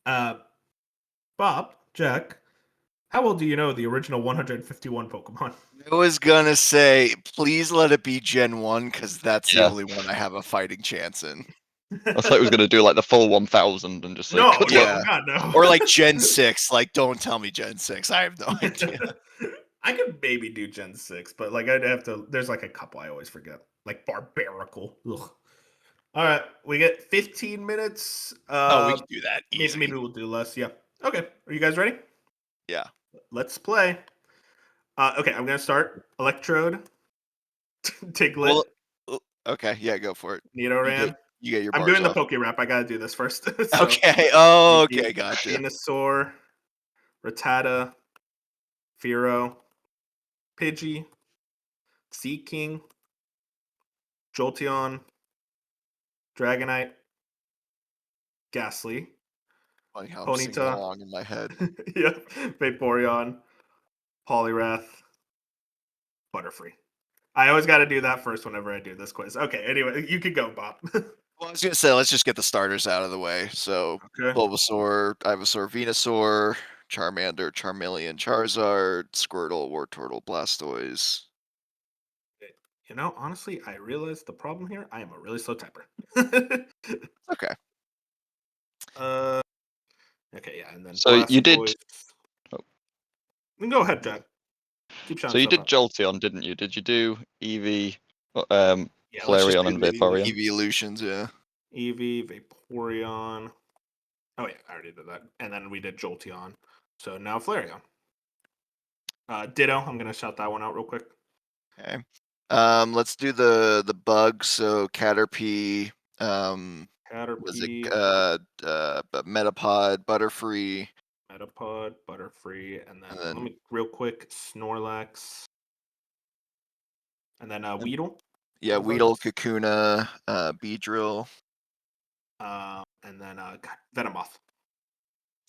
Uh, Bob, Jack, how well do you know the original 151 Pokemon? I was gonna say, please let it be Gen 1, because that's the Yeah. only one I have a fighting chance in. I thought he was going to do like the full 1000 and just say, No, good no, luck. Yeah. God, no. Or like Gen 6. Like, don't tell me Gen 6. I have no idea. I could maybe do Gen 6, but like I'd have to. There's like a couple I always forget, like Barbarical. Ugh. All right, we get 15 minutes. Oh, we can do that easy. Maybe we'll do less. Yeah. Okay. Are you guys ready? Yeah. Let's play. Okay, I'm gonna start. Electrode, Tiglet, Well, okay, yeah, go for it. Nidoran. You get your I'm bars doing the off. Poke Rap. I gotta do this first. So, Okay. Oh, maybe okay, gotcha. Venusaur, Rattata, Fearow, Pidgey, Seaking, Jolteon, Dragonite, Ghastly, Funny how I'm singing Ponyta, along in my head. yep, Vaporeon, Poliwrath, Butterfree. I always got to do that first whenever I do this quiz. Okay, anyway, you could go, Bob. Well, I was gonna say, let's just get the starters out of the way. So, Okay. Bulbasaur, Ivysaur, Venusaur, Charmander, Charmeleon, Charizard, Squirtle, Wartortle, Blastoise. You know, honestly, I realized the problem here. I am a really slow typer. Okay. uh, okay, yeah, and then So you did. Blastoise. Oh. You can go ahead, Jack. Keep shouting So you stuff did out. Jolteon, didn't you? Did you do Eevee, Yeah, let's just Flareon, do and the Vaporeon? Evolutions, yeah. Eevee, Vaporeon. Oh yeah, I already did that. And then we did Jolteon. So now Flareon. Ditto. I'm gonna shout that one out real quick. Okay. Let's do the bugs. So Caterpie, was it Caterpie, Metapod, Butterfree, Metapod, Butterfree, and then, and then let me real quick Snorlax, and then and- Weedle. yeah, Go Weedle, first. Kakuna, Beedrill, And then Venomoth,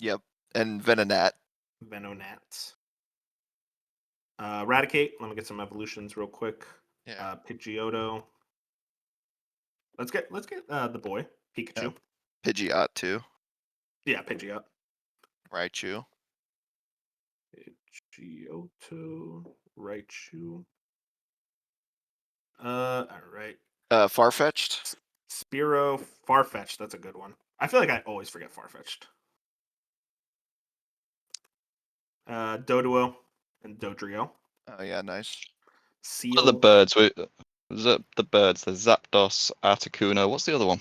yep, and Venonat. Venonat. Raticate. Let me get some evolutions real quick. Yeah. Pidgeotto. Let's get the boy Pikachu. Yep. Pidgeot too. Yeah, Pidgeot. Raichu. Pidgeotto, Raichu. All right. Farfetch'd. Spearow, Farfetch'd. That's a good one. I feel like I always forget Farfetch'd. Doduo and Dodrio. Oh yeah, nice. What are the Seal, birds? The birds. There's Zapdos, Articuno. What's the other one?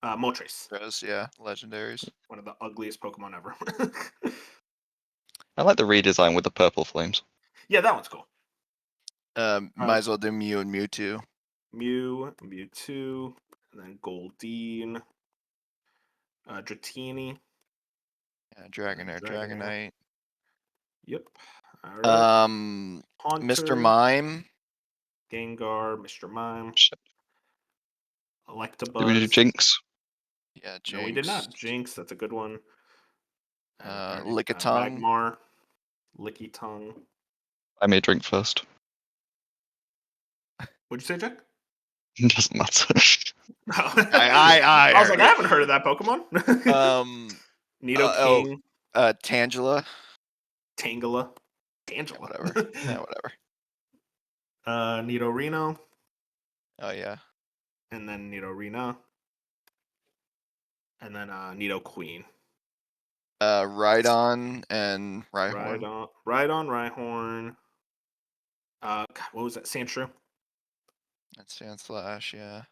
Moltres. Those, yeah, legendaries. One of the ugliest Pokemon ever. I like the redesign with the purple flames. Yeah, that one's cool. Might as well do Mew and Mewtwo. Mew, Mewtwo, and then Goldeen, Dratini. Yeah, Dragonair, Dragonair. Dragonite. Yep. All right. Mr. Haunter, Mime. Gengar, Mr. Mime, Shit. Did we do Electabuzz. Jinx? Yeah, Jinx. No, we did not. Jinx, that's a good one. Lickitung. Magmar, Licky Tongue. I may drink first. What'd you say, Jack? Doesn't matter. I was like, heard I it. haven't heard of that Pokemon. Nidoking, Tangela. Tangela, Yeah, Tangela. whatever. Yeah, whatever. Nidorino, Oh yeah. and then Nidorina, and then Nidoqueen. Rhydon and Rhyhorn. Rhydon, Rhyhorn. God, what was that? Sandshrew. That's Sandslash, yeah.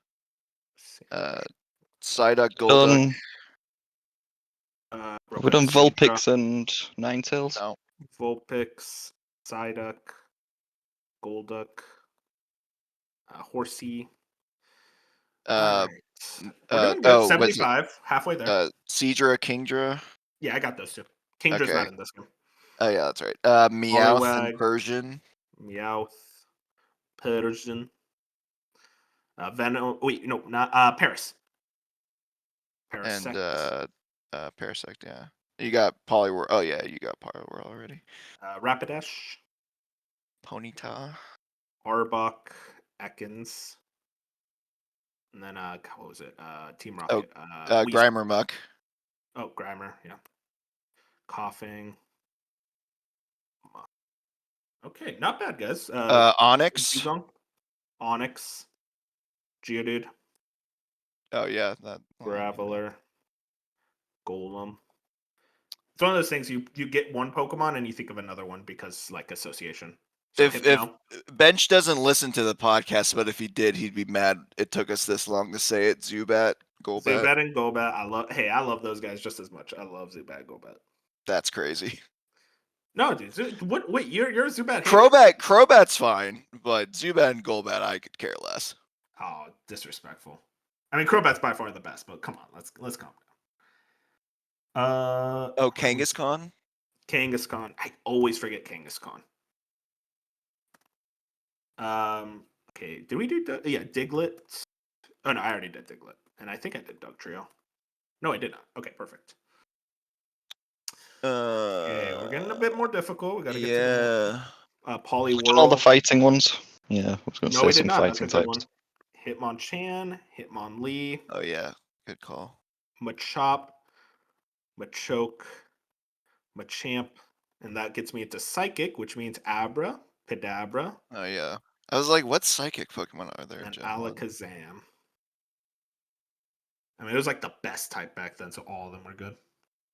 Sandshrew. Psyduck, Golduck. Done. Real Have we quick, done Seadra, Vulpix and Ninetales? No. Vulpix, Psyduck, Golduck, Horsey. Uh, Alright. We're doing good. was it 75, halfway there. Seadra, Kingdra? Yeah, I got those two. Kingdra's Okay. not in this game. Oh yeah, that's right. Meowth and Poliwag. Persian. Meowth, Persian, Venom. Wait, no, not Paris. And Parasect, Parasect, yeah. You got Poliwhirl. Oh yeah, you got Poliwhirl already. Rapidash, Ponyta. Arbok, Ekans, and then what was it? Team Oh, Rocket. Weezing. Grimer Muck. Oh, Grimer, yeah. Coughing. Okay, not bad, guys. Onyx. Dugong, Onyx, Geodude, Oh yeah, that one. Graveler, Golem. It's one of those things you get one Pokemon and you think of another one because like association. So If Hypno, Bench doesn't listen to the podcast, but if he did, he'd be mad. It took us this long to say it. Zubat, Golbat. Zubat, and Golbat. I love those guys just as much. I love Zubat, Golbat. That's crazy. No, dude. What? Wait, you're a Zubat hater? Crobat's fine, but Zubat and Golbat, I could care less. Oh, disrespectful. I mean, Crobat's by far the best, but come on, let's calm down. Oh, Kangaskhan. Kangaskhan. I always forget Kangaskhan. Okay. Did we do? Yeah, Diglett. Oh no, I already did Diglett, and I think I did Dugtrio. No, I did not. Okay, perfect. Okay, we're getting a bit more difficult. We got to get to the We've done all the Poliwhirl. fighting ones. Yeah, I was going to No, say we did some not. That's a fighting good types. one. Hitmonchan, Hitmonlee, Oh yeah, good call. Machop, Machoke, Machamp, and that gets me into Psychic, which means Abra, Kadabra, Oh yeah. I was like, what psychic Pokemon are there and in then Gen 1? Alakazam. I mean, it was like the best type back then, so all of them were good.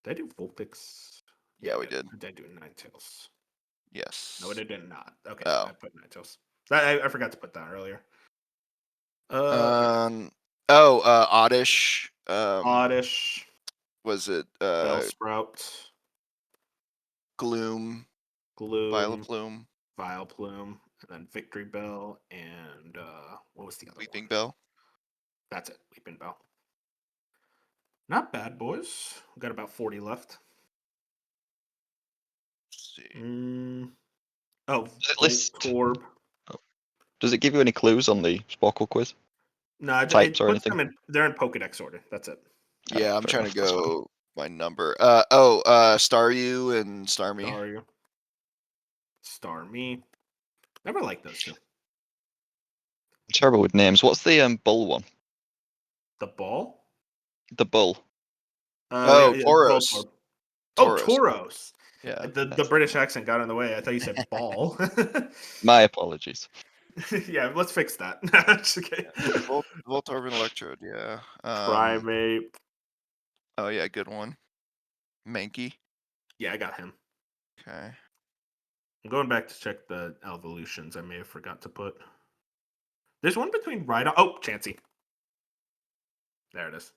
Did I do Vulpix? Yeah, we did. Did I do Ninetales? Yes. No, it did not. Okay, Oh. I put Ninetales. I forgot to put that earlier. Oddish. Oddish, Was it Bellsprout, Gloom, Gloom, Vileplume, Vileplume, and then Victory Bell, and what was the other Weeping one? Bell? That's it, Weeping Bell. Not bad, boys. We got about 40 left. Let's see. Oh, Does it list? Voltorb. Does it give you any clues on the Sparkle quiz? No, Types it or puts anything? them in. They're in Pokedex order. That's it. Yeah, I'm Fair trying enough, to that's fine. go by number. Staryu and Starmie. Staryu, Starmie. Never liked those two. I'm terrible with names. What's the bull one? The ball. The bull. Oh, Yeah, Tauros. Voltorb. Oh, Tauros. Tauros. Yeah. The British accent got in the way. I thought you said ball. My apologies. Yeah, let's fix that. Just kidding. Voltorb and Electrode, yeah. Primate. Oh yeah, good one. Mankey. Yeah, I got him. Okay. I'm going back to check the evolutions. I may have forgot to put. There's one between Rhydon. Oh, Chansey. There it is.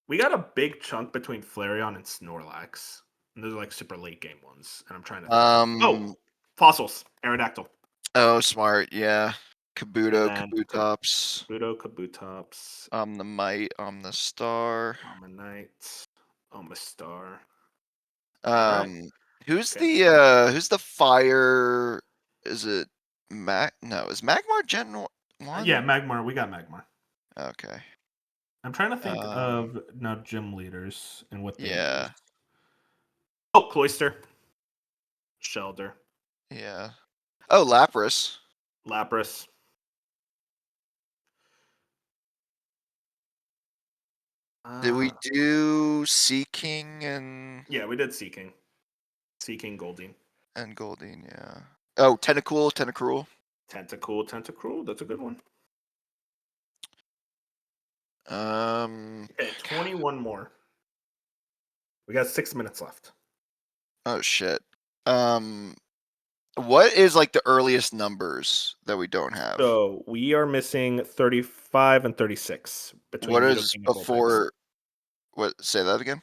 We got a big chunk between Flareon and Snorlax. And those are like super late game ones. And I'm trying to think. Oh, fossils. Aerodactyl. Oh, smart, yeah. And Kabuto, then Kabutops. Kabuto, Kabutops, Omnimite, Omnistar. Omanyte, Omastar. Who's Okay. who's the fire? Is it No, is Magmar Gen 1? Yeah, Magmar. We got Magmar. Okay. I'm trying to think of now gym leaders and what they Yeah. use. Oh, Cloyster. Shelter. Yeah. Oh, Lapras. Lapras. Did we do Sea King and Yeah, we did Seeking. Seeking Goldeen. Goldeen, yeah. Oh, Tentacool. Tentacruel. That's a good one. Okay, 21 more. We got 6 minutes left. Oh shit. What is like the earliest numbers that we don't have? So we are missing 35 and 36 between What Nidoking is and Vulpix. before? What? Say that again.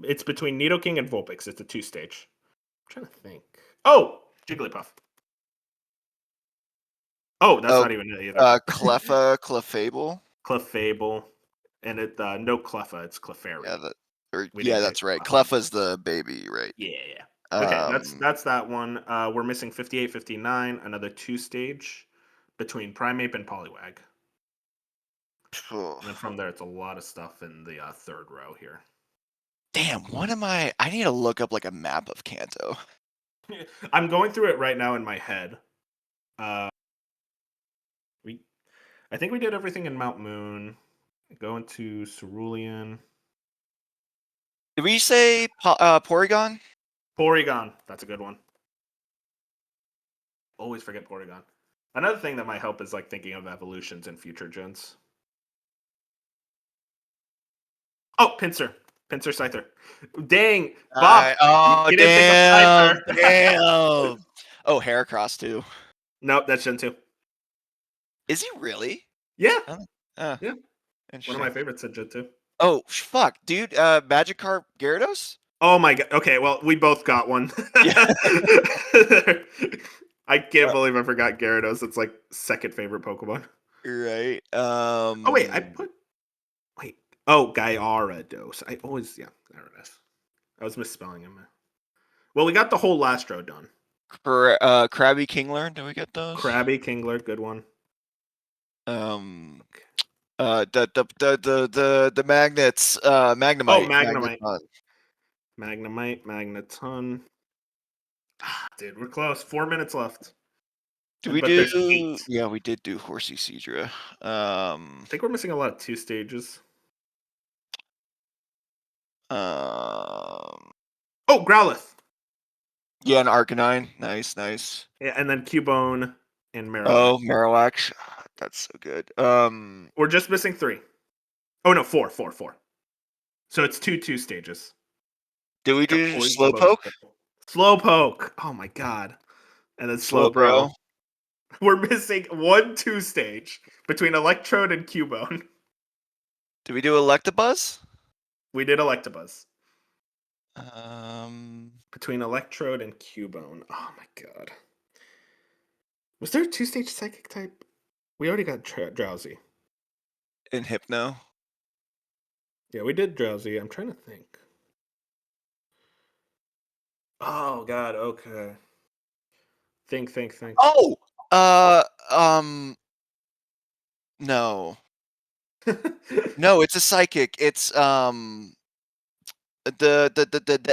It's between Nidoking and Vulpix. It's a 2-stage. I'm trying to think. Oh, Jigglypuff. Oh, that's not even it either. Clefable. Clefable. And it no Cleffa, it's Clefairy. Yeah, that's right. Cleffa's the baby, right? Yeah. Okay, that's that one. We're missing 58, 59, another 2-stage between Primeape and Poliwag. And then from there, it's a lot of stuff in the third row here. Damn, what am I? I need to look up like a map of Kanto. I'm going through it right now in my head. I think we did everything in Mount Moon. Go into Cerulean. Did we say Porygon? Porygon. That's a good one. Always forget Porygon. Another thing that might help is like thinking of evolutions in future gens. Oh, Pinsir. Pinsir Scyther. Dang, Bob, Oh, you didn't think of damn, Scyther. damn. Oh, Heracross too. Nope, that's Gen 2. Is he really? Yeah, Oh, oh, yeah. One of interesting. my favorites at Gen 2. Oh, fuck, dude. Magikarp Gyarados? Oh my god. Okay, well, we both got one. Yeah. I can't believe I forgot Gyarados. It's like second favorite Pokemon. Right. Oh wait, I put wait. Oh, Gyarados. I always there it is. I was misspelling him. Well, we got the whole Lastro done. Krabby Kingler. Do we get those? Krabby, Kingler, good one. The magnets. Magnemite. Oh, Magnemite. Magneton. Magnemite, Magneton. Dude, we're close. 4 minutes left. Did we But there's do? 8. Yeah, we did do Horsey Seadra. I think we're missing a lot of 2 stages. Um. Oh, Growlithe. Yeah, an Arcanine. Nice, nice. Yeah, and then Cubone and Marowak. Oh, Marowak. That's so good. We're just missing 3. Oh no, 4. So it's 2 stages. Did we do Slowpoke? Slowpoke. Oh my god. And then Slowbro. We're missing 1-2 stage between Electrode and Cubone. Did we do Electabuzz? We did Electabuzz. Um. Between Electrode and Cubone. Oh my god. Was there a 2-stage psychic type? We already got Drowsy. In Hypno. Yeah, we did Drowsy. I'm trying to think. Oh god, okay. Think. Oh! No. No, it's a psychic. It's the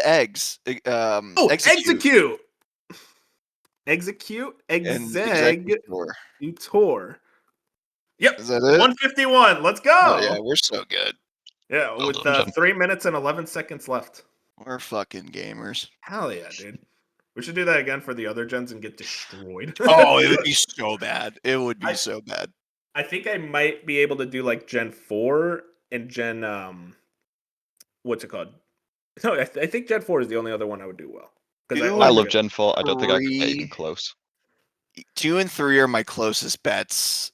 eggs. Oh, Execute Execute, and Executor. Executor. Yep, Is that it? 151. Let's Oh yeah, go. we're so good. Yeah, Well with done, Jen. 3 minutes and 11 seconds left. We're fucking gamers. Hell yeah, dude. We should do that again for the other gens and get destroyed. Oh, it would be so bad. It would be I- so bad. I think I might be able to do like Gen 4 and Gen what's it called? No, I think Gen 4 is the only other one I would do well. Because Two I always love get Gen 4. I don't think I could get even 3. close. 2 and 3 are my closest bets.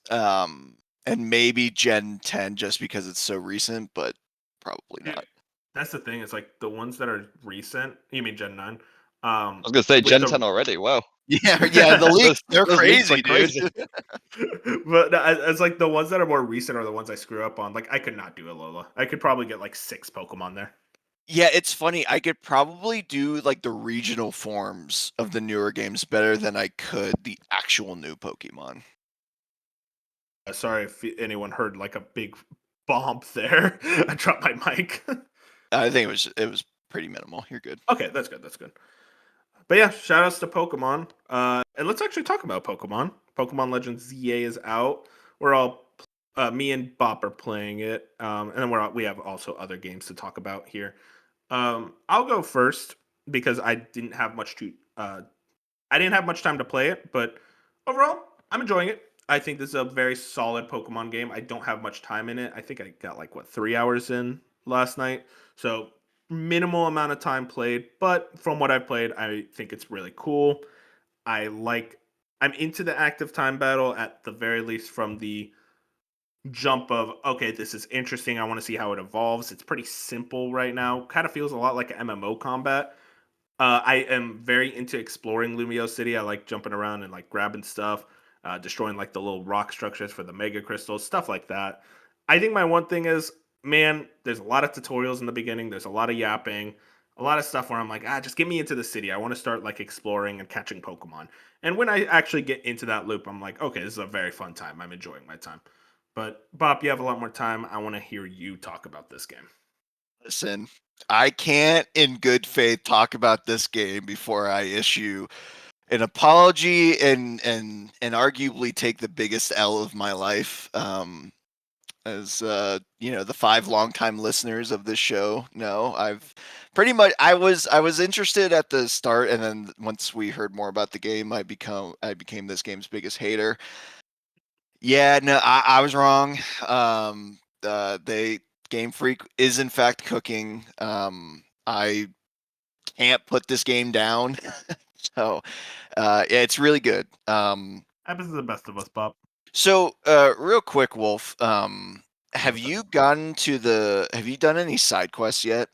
And maybe Gen 10 just because it's so recent, but probably Dude, not. that's the thing. It's like the ones that are recent. You mean Gen 9? I was gonna say with Gen the 10 already. Wow. Yeah, the leaks, they're Those leaks crazy, are dude. crazy. but it's like the ones that are more recent are the ones I screw up on. Like I could not do Alola. I could probably get like 6 Pokemon there. Yeah, it's funny. I could probably do like the regional forms of the newer games better than I could the actual new Pokemon. Sorry if anyone heard like a big bump there. I dropped my mic. I think it was pretty minimal. You're good. Okay, that's good. That's good. But yeah, shout outs to Pokemon. And let's actually talk about Pokemon. Pokemon Legends ZA is out. We're all me and Bop are playing it. And then we have also other games to talk about here. I'll go first because I didn't have much time to play it, but overall, I'm enjoying it. I think this is a very solid Pokemon game. I don't have much time in it. I think I got like 3 hours in last night. So minimal amount of time played, but from what I've played, I think it's really cool. I'm into the active time battle at the very least from the jump of okay, this is interesting. I want to see how it evolves. It's pretty simple right now. Kind of feels a lot like an MMO combat. I am very into exploring Lumio City. I like jumping around and like grabbing stuff, destroying like the little rock structures for the mega crystals, stuff like that. I think my one thing is, man, there's a lot of tutorials in the beginning. There's a lot of yapping, a lot of stuff where I'm like, just get me into the city. I want to start like exploring and catching Pokemon. And when I actually get into that loop, I'm like, okay, this is a very fun time. I'm enjoying my time. But Bob, you have a lot more time. I want to hear you talk about this game. Listen, I can't in good faith talk about this game before I issue an apology and arguably take the biggest L of my life. as the 5 longtime listeners of this show know, I've pretty much I was interested at the start, and then once we heard more about the game, I became this game's biggest hater. Yeah, no, I was wrong. They Game Freak is in fact cooking. I can't put this game down. So, yeah, it's really good. Happens to the best of us, Bob. So, real quick, Wolf, have What's up? you done any side quests yet?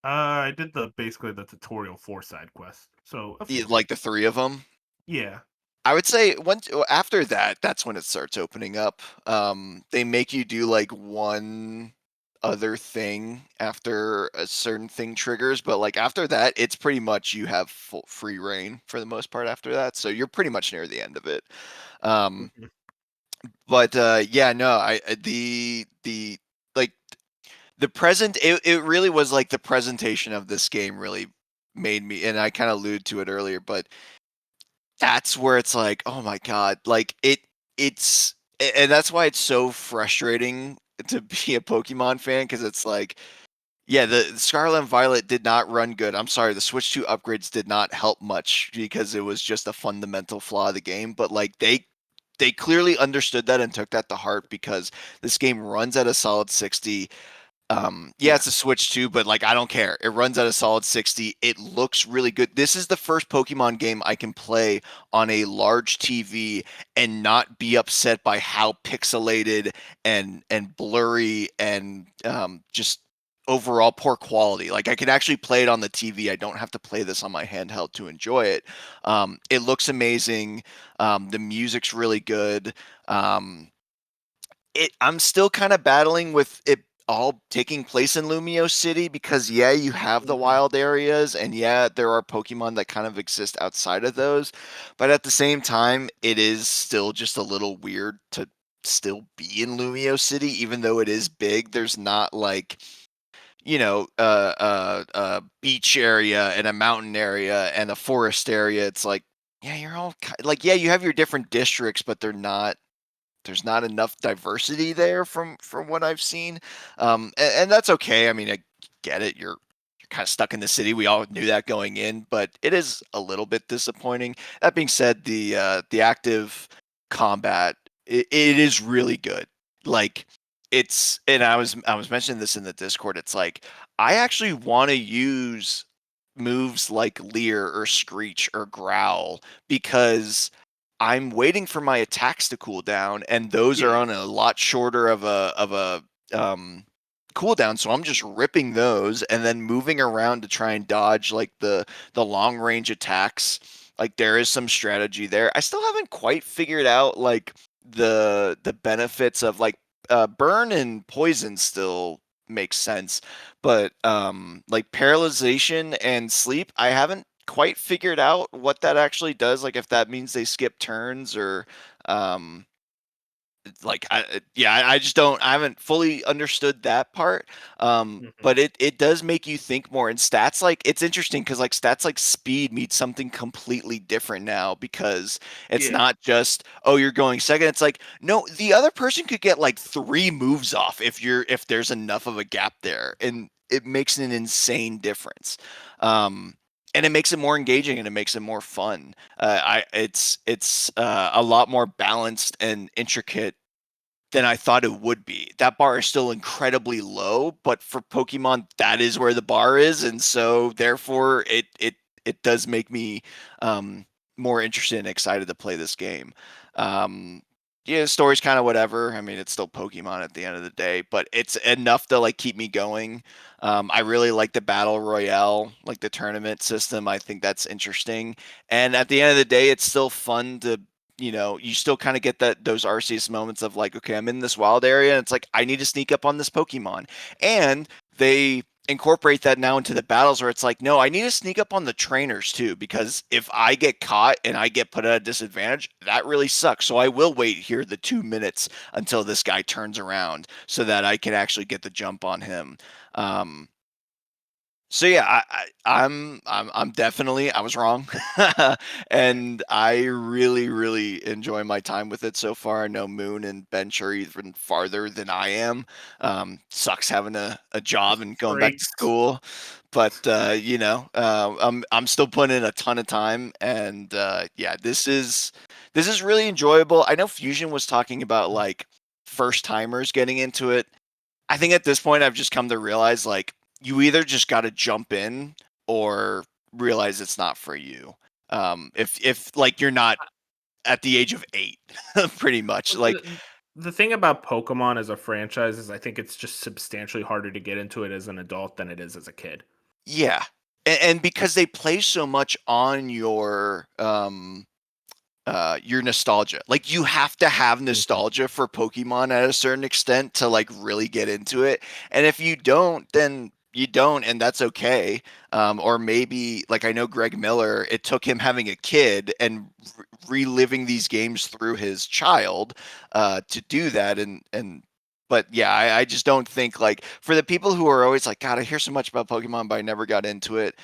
I did basically the tutorial for side quest, so a few. Like the 3 of them? Yeah. I would say after that, that's when it starts opening up. They make you do like one other thing after a certain thing triggers, but like after that, it's pretty much you have full free reign for the most part after that. So you're pretty much near the end of it. Um, Mhm. but yeah, no, the like it really was like the presentation of this game really made me, and I kind of alluded to it earlier, but that's where it's like, oh my god, like and that's why it's so frustrating to be a Pokemon fan, because it's like, yeah, the Scarlet and Violet did not run good. I'm sorry, the Switch 2 upgrades did not help much because it was just a fundamental flaw of the game, but like they clearly understood that and took that to heart, because this game runs at a solid 60. Yeah, Yeah. it's a Switch too, but like I don't care. It runs at a solid 60. It looks really good. This is the first Pokemon game I can play on a large TV and not be upset by how pixelated and blurry and just overall poor quality. Like I can actually play it on the TV. I don't have to play this on my handheld to enjoy it. It looks amazing. The music's really good. Um, I'm still kind of battling with it all taking place in Lumio City, because yeah, you have the Mhm. wild areas, and yeah, there are Pokemon that kind of exist outside of those, but at the same time, it is still just a little weird to still be in Lumio City, even though it is big. There's not like, a beach area and a mountain area and a forest area. It's like, yeah, you're all like, yeah, you have your different districts, but there's not enough diversity there from what I've seen, and that's okay. I mean, I get it. You're kind of stuck in the city. We all knew that going in, but it is a little bit disappointing. That being said, the active combat, it is really good. Like and I was mentioning this in the Discord. It's like I actually want to use moves like Leer or Screech or Growl, because I'm waiting for my attacks to cool down, and those are Yeah. on a lot shorter of a cooldown. So I'm just ripping those and then moving around to try and dodge like the long range attacks. Like there is some strategy there. I still haven't quite figured out like the benefits of like burn and poison still makes sense, but like paralyzation and sleep, I haven't quite figured out what that actually does, like if that means they skip turns or um like yeah, I just don't, I haven't fully understood that part. Mhm. But it does make you think more, and stats, like it's interesting because like stats like speed means something completely different now, because it's Yeah. not just, oh, you're going second. It's like, no, the other person could get like 3 moves off if there's enough of a gap there, and it makes an insane difference. um and it makes it more engaging and it makes it more fun. It's a lot more balanced and intricate than I thought it would be. That bar is still incredibly low, but for Pokemon, that is where the bar is, and so therefore it does make me um, more interested and excited to play this game. Um, yeah, the story's kind of whatever. I mean, it's still Pokemon at the end of the day, but it's enough to like keep me going. I really like the battle royale, like the tournament system. I think that's interesting, and at the end of the day, it's still fun to, you still kind of get those Arceus moments of like, okay, I'm in this wild area, and it's like I need to sneak up on this Pokemon, and they incorporate that now into the battles where it's like, no, I need to sneak up on the trainers too, because if I get caught and I get put at a disadvantage, that really sucks. So I will wait here the 2 minutes until this guy turns around so that I can actually get the jump on him. Um, So yeah, I'm definitely I was wrong, and I really enjoy my time with it so far. I know Moon and Bench are even farther than I am. Sucks having a job and going back to Freaks. school, but I'm still putting in a ton of time, and yeah, this is really enjoyable. I know Fusion was talking about like first timers getting into it. I think at this point I've just come to realize like you either just got to jump in or realize it's not for you. If like you're not at the age of 8, pretty much. Well, Like the thing about Pokemon as a franchise is I think it's just substantially harder to get into it as an adult than it is as a kid. yeah. And because they play so much on your nostalgia. Like you have to have Mhm. nostalgia for Pokemon at a certain extent to like really get into it. And if you don't, then you don't, and that's okay. Or maybe like I know Greg Miller, it took him having a kid and reliving these games through his child to do that. And but yeah, I just don't think like for the people who are always like, God, I hear so much about Pokemon, but I never got into it.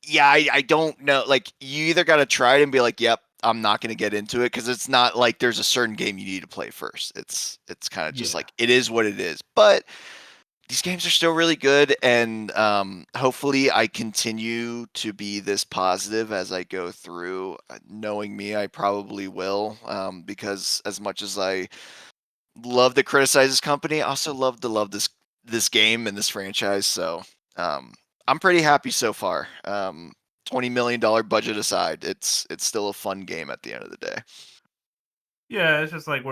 Yeah, I don't know. Like, you either got to try it and be like, "Yep, I'm not going to get into it," because it's not like there's a certain game you need to play first. It's kind of just Yeah. like it is what it is. But these games are still really good, and hopefully, I continue to be this positive as I go through. Knowing me, I probably will, because as much as I love to criticize this company, I also love to love this game and this franchise. So um, I'm pretty happy so far. $20 million budget aside, it's still a fun game at the end of the day. Yeah, it's just like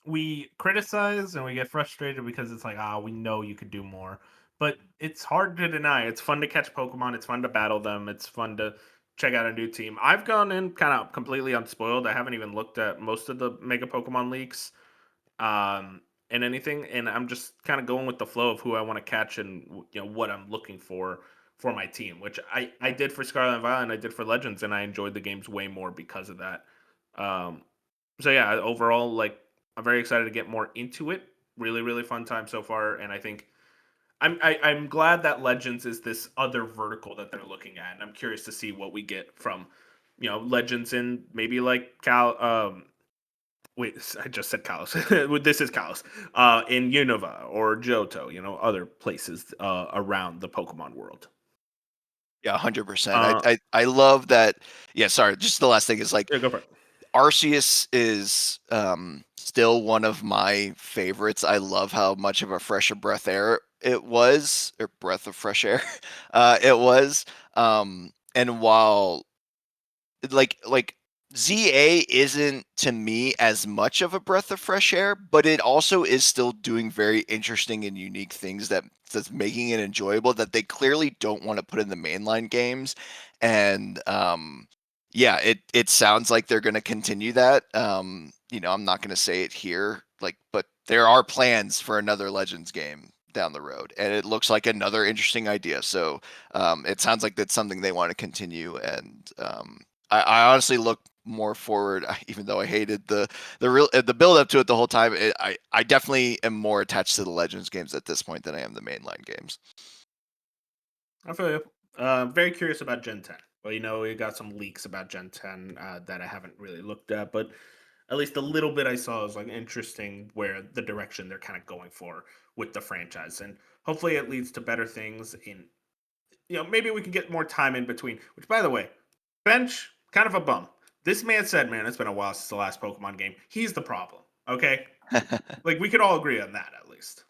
we criticize and we get frustrated because it's like, we know you could do more. But it's hard to deny. It's fun to catch Pokemon, it's fun to battle them, it's fun to check out a new team. I've gone in kind of completely unspoiled. I haven't even looked at most of the Mega Pokemon leaks um and anything, and I'm just kind of going with the flow of who I want to catch and what I'm looking for my team, which I did for Scarlet and Violet and I did for Legends, and I enjoyed the games way more because of that. Um so yeah, overall, like I'm very excited to get more into it. Really fun time so far, and I think I'm glad that Legends is this other vertical that they're looking at, and I'm curious to see what we get from Legends in maybe like Cal. Wait, I just said Kalos. This is Kalos. In Unova or Johto, other places around the Pokemon world. Yeah, 100%. I, Uh, I I love that. Yeah, sorry. Just the last thing is like yeah, go for it. Arceus is still one of my favorites. I love how much of a fresh of breath air it was, or breath of fresh air it was. And while like ZA isn't to me as much of a breath of fresh air, but it also is still doing very interesting and unique things that's making it enjoyable that they clearly don't want to put in the mainline games. And yeah, it sounds like they're going to continue that. I'm not going to say it here, like, but there are plans for another Legends game down the road, and it looks like another interesting idea. So it sounds like that's something they want to continue, and I honestly look more forward, even though I hated the build up to it the whole time. I definitely am more attached to the Legends games at this point than I am the mainline games. I feel you. Very curious about Gen 10. Well, we got some leaks about Gen 10 that I haven't really looked at, but at least the little bit I saw is like interesting where the direction they're kind of going for with the franchise, and hopefully it leads to better things. Maybe we can get more time in between. Which, by the way, Bench kind of a bum. This man said, "Man, it's been a while since the last Pokemon game." He's the problem. Okay, like we could all agree on that at least.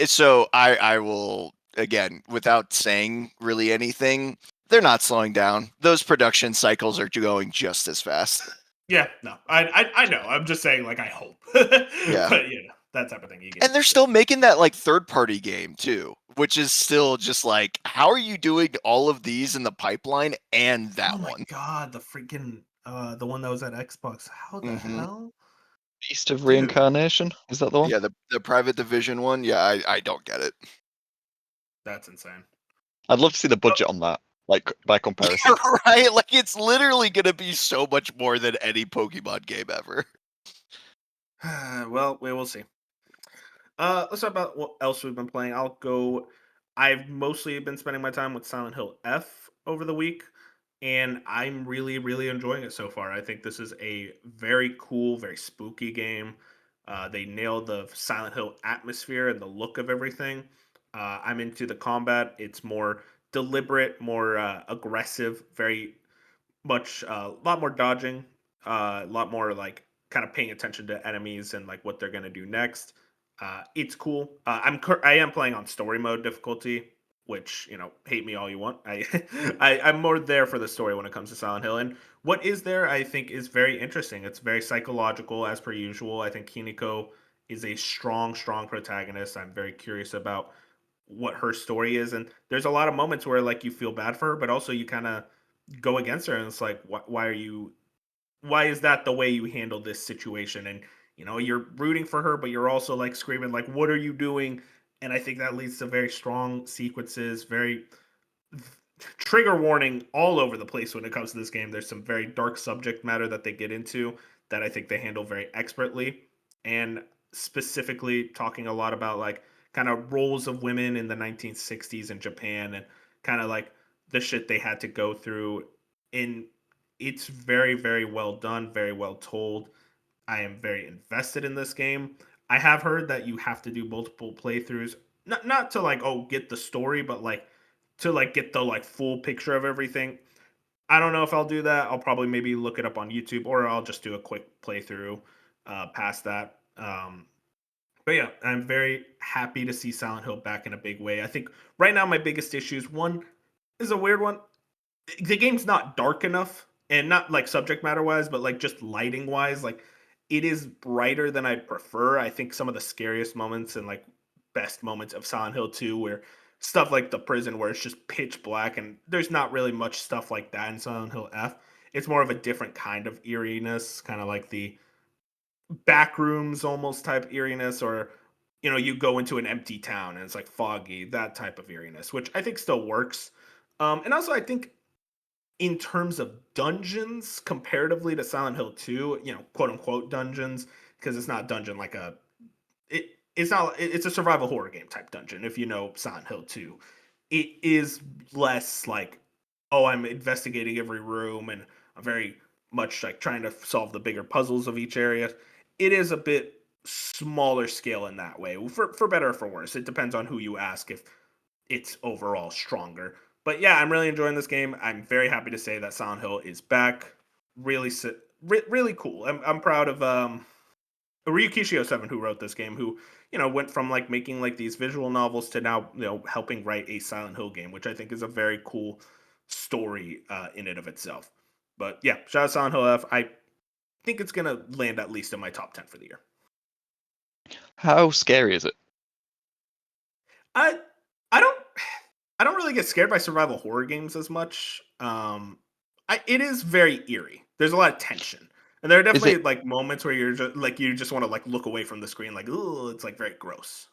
So I will again without saying really anything. They're not slowing down. Those production cycles are going just as fast. Yeah, no, I know. I'm just saying, like, I hope, Yeah. but that type of thing you get And they're used to. still making that like third party game too, which is still just like, how are you doing all of these in the pipeline and Oh that my one? god, the freaking the one that was at Xbox. How the Hmm. hell, Beast of dude? Reincarnation, is that the one? Yeah, the private division one. Yeah, I don't get it. That's insane. I'd love to see the Oh, budget on that, like by Yeah, comparison. right. Like it's literally gonna be so much more than any Pokemon game ever. well, we will see. Let's talk about what else we've been playing. I'll go. I've mostly been spending my time with Silent Hill F over the week, and I'm really, really enjoying it so far. I think this is a very cool, very spooky game. They nailed the Silent Hill atmosphere and the look of everything. I'm into the combat. It's more deliberate, more aggressive, very much a lot more dodging, a lot more like kind of paying attention to enemies and like what they're gonna do next. It's cool. I am playing on story mode difficulty, which hate me all you want. I'm more there for the story when it comes to Silent Hill, and what is there I think is very interesting. It's very psychological as per usual. I think Kiniko is a strong, strong protagonist. I'm very curious about what her story is, and there's a lot of moments where like you feel bad for her, but also you kind of go against her, and it's like why are you why is that the way you handle this situation? And you're rooting for her, but you're also like screaming like what are you doing? And I think that leads to very strong sequences, very trigger warning all over the place when it comes to this game. There's some very dark subject matter that they get into that I think they handle very expertly, and specifically talking a lot about like kind of roles of women in the 1960s in Japan, and kind of like the shit they had to go through. In It's very, very well done, very well told. I am very invested in this game. I have heard that you have to do multiple playthroughs, not to like get the story, but like to like get the like full picture of everything. I don't know if I'll do that. I'll probably maybe look it up on YouTube, or I'll just do a quick playthrough past that. But yeah, I'm very happy to see Silent Hill back in a big way. I think right now my biggest issues, one is a weird one. The game's not dark enough, and not like subject matter wise, but like just lighting wise, like it is brighter than I'd prefer. I think some of the scariest moments and like best moments of Silent Hill 2 where stuff like the prison where it's just pitch black, and there's not really much stuff like that in Silent Hill F. It's more of a different kind of eeriness, kind of like the backrooms almost type eeriness, or you go into an empty town and it's like foggy, that type of eeriness, which I think still works. And also I think in terms of dungeons comparatively to Silent Hill 2, quote unquote dungeons, because it's not dungeon like it's a survival horror game type dungeon. If you know Silent Hill 2, it is less like, oh, I'm investigating every room and I'm very much like trying to solve the bigger puzzles of each area. It is a bit smaller scale in that way, for better or for worse. It depends on who you ask if it's overall stronger. But yeah, I'm really enjoying this game. I'm very happy to say that Silent Hill is back. Really, really cool. I'm proud of Ryukishio 7, who wrote this game, who went from like making like these visual novels to now helping write a Silent Hill game, which I think is a very cool story in and of itself. But yeah, shout out Silent Hill F. I think it's gonna land at least in my top 10 for the year. How scary is it? I I don't I don't really get scared by survival horror games as much. It is very eerie. There's a lot of tension, and there are Is definitely it like moments where you just want to like look away from the screen, like ooh, it's like very gross.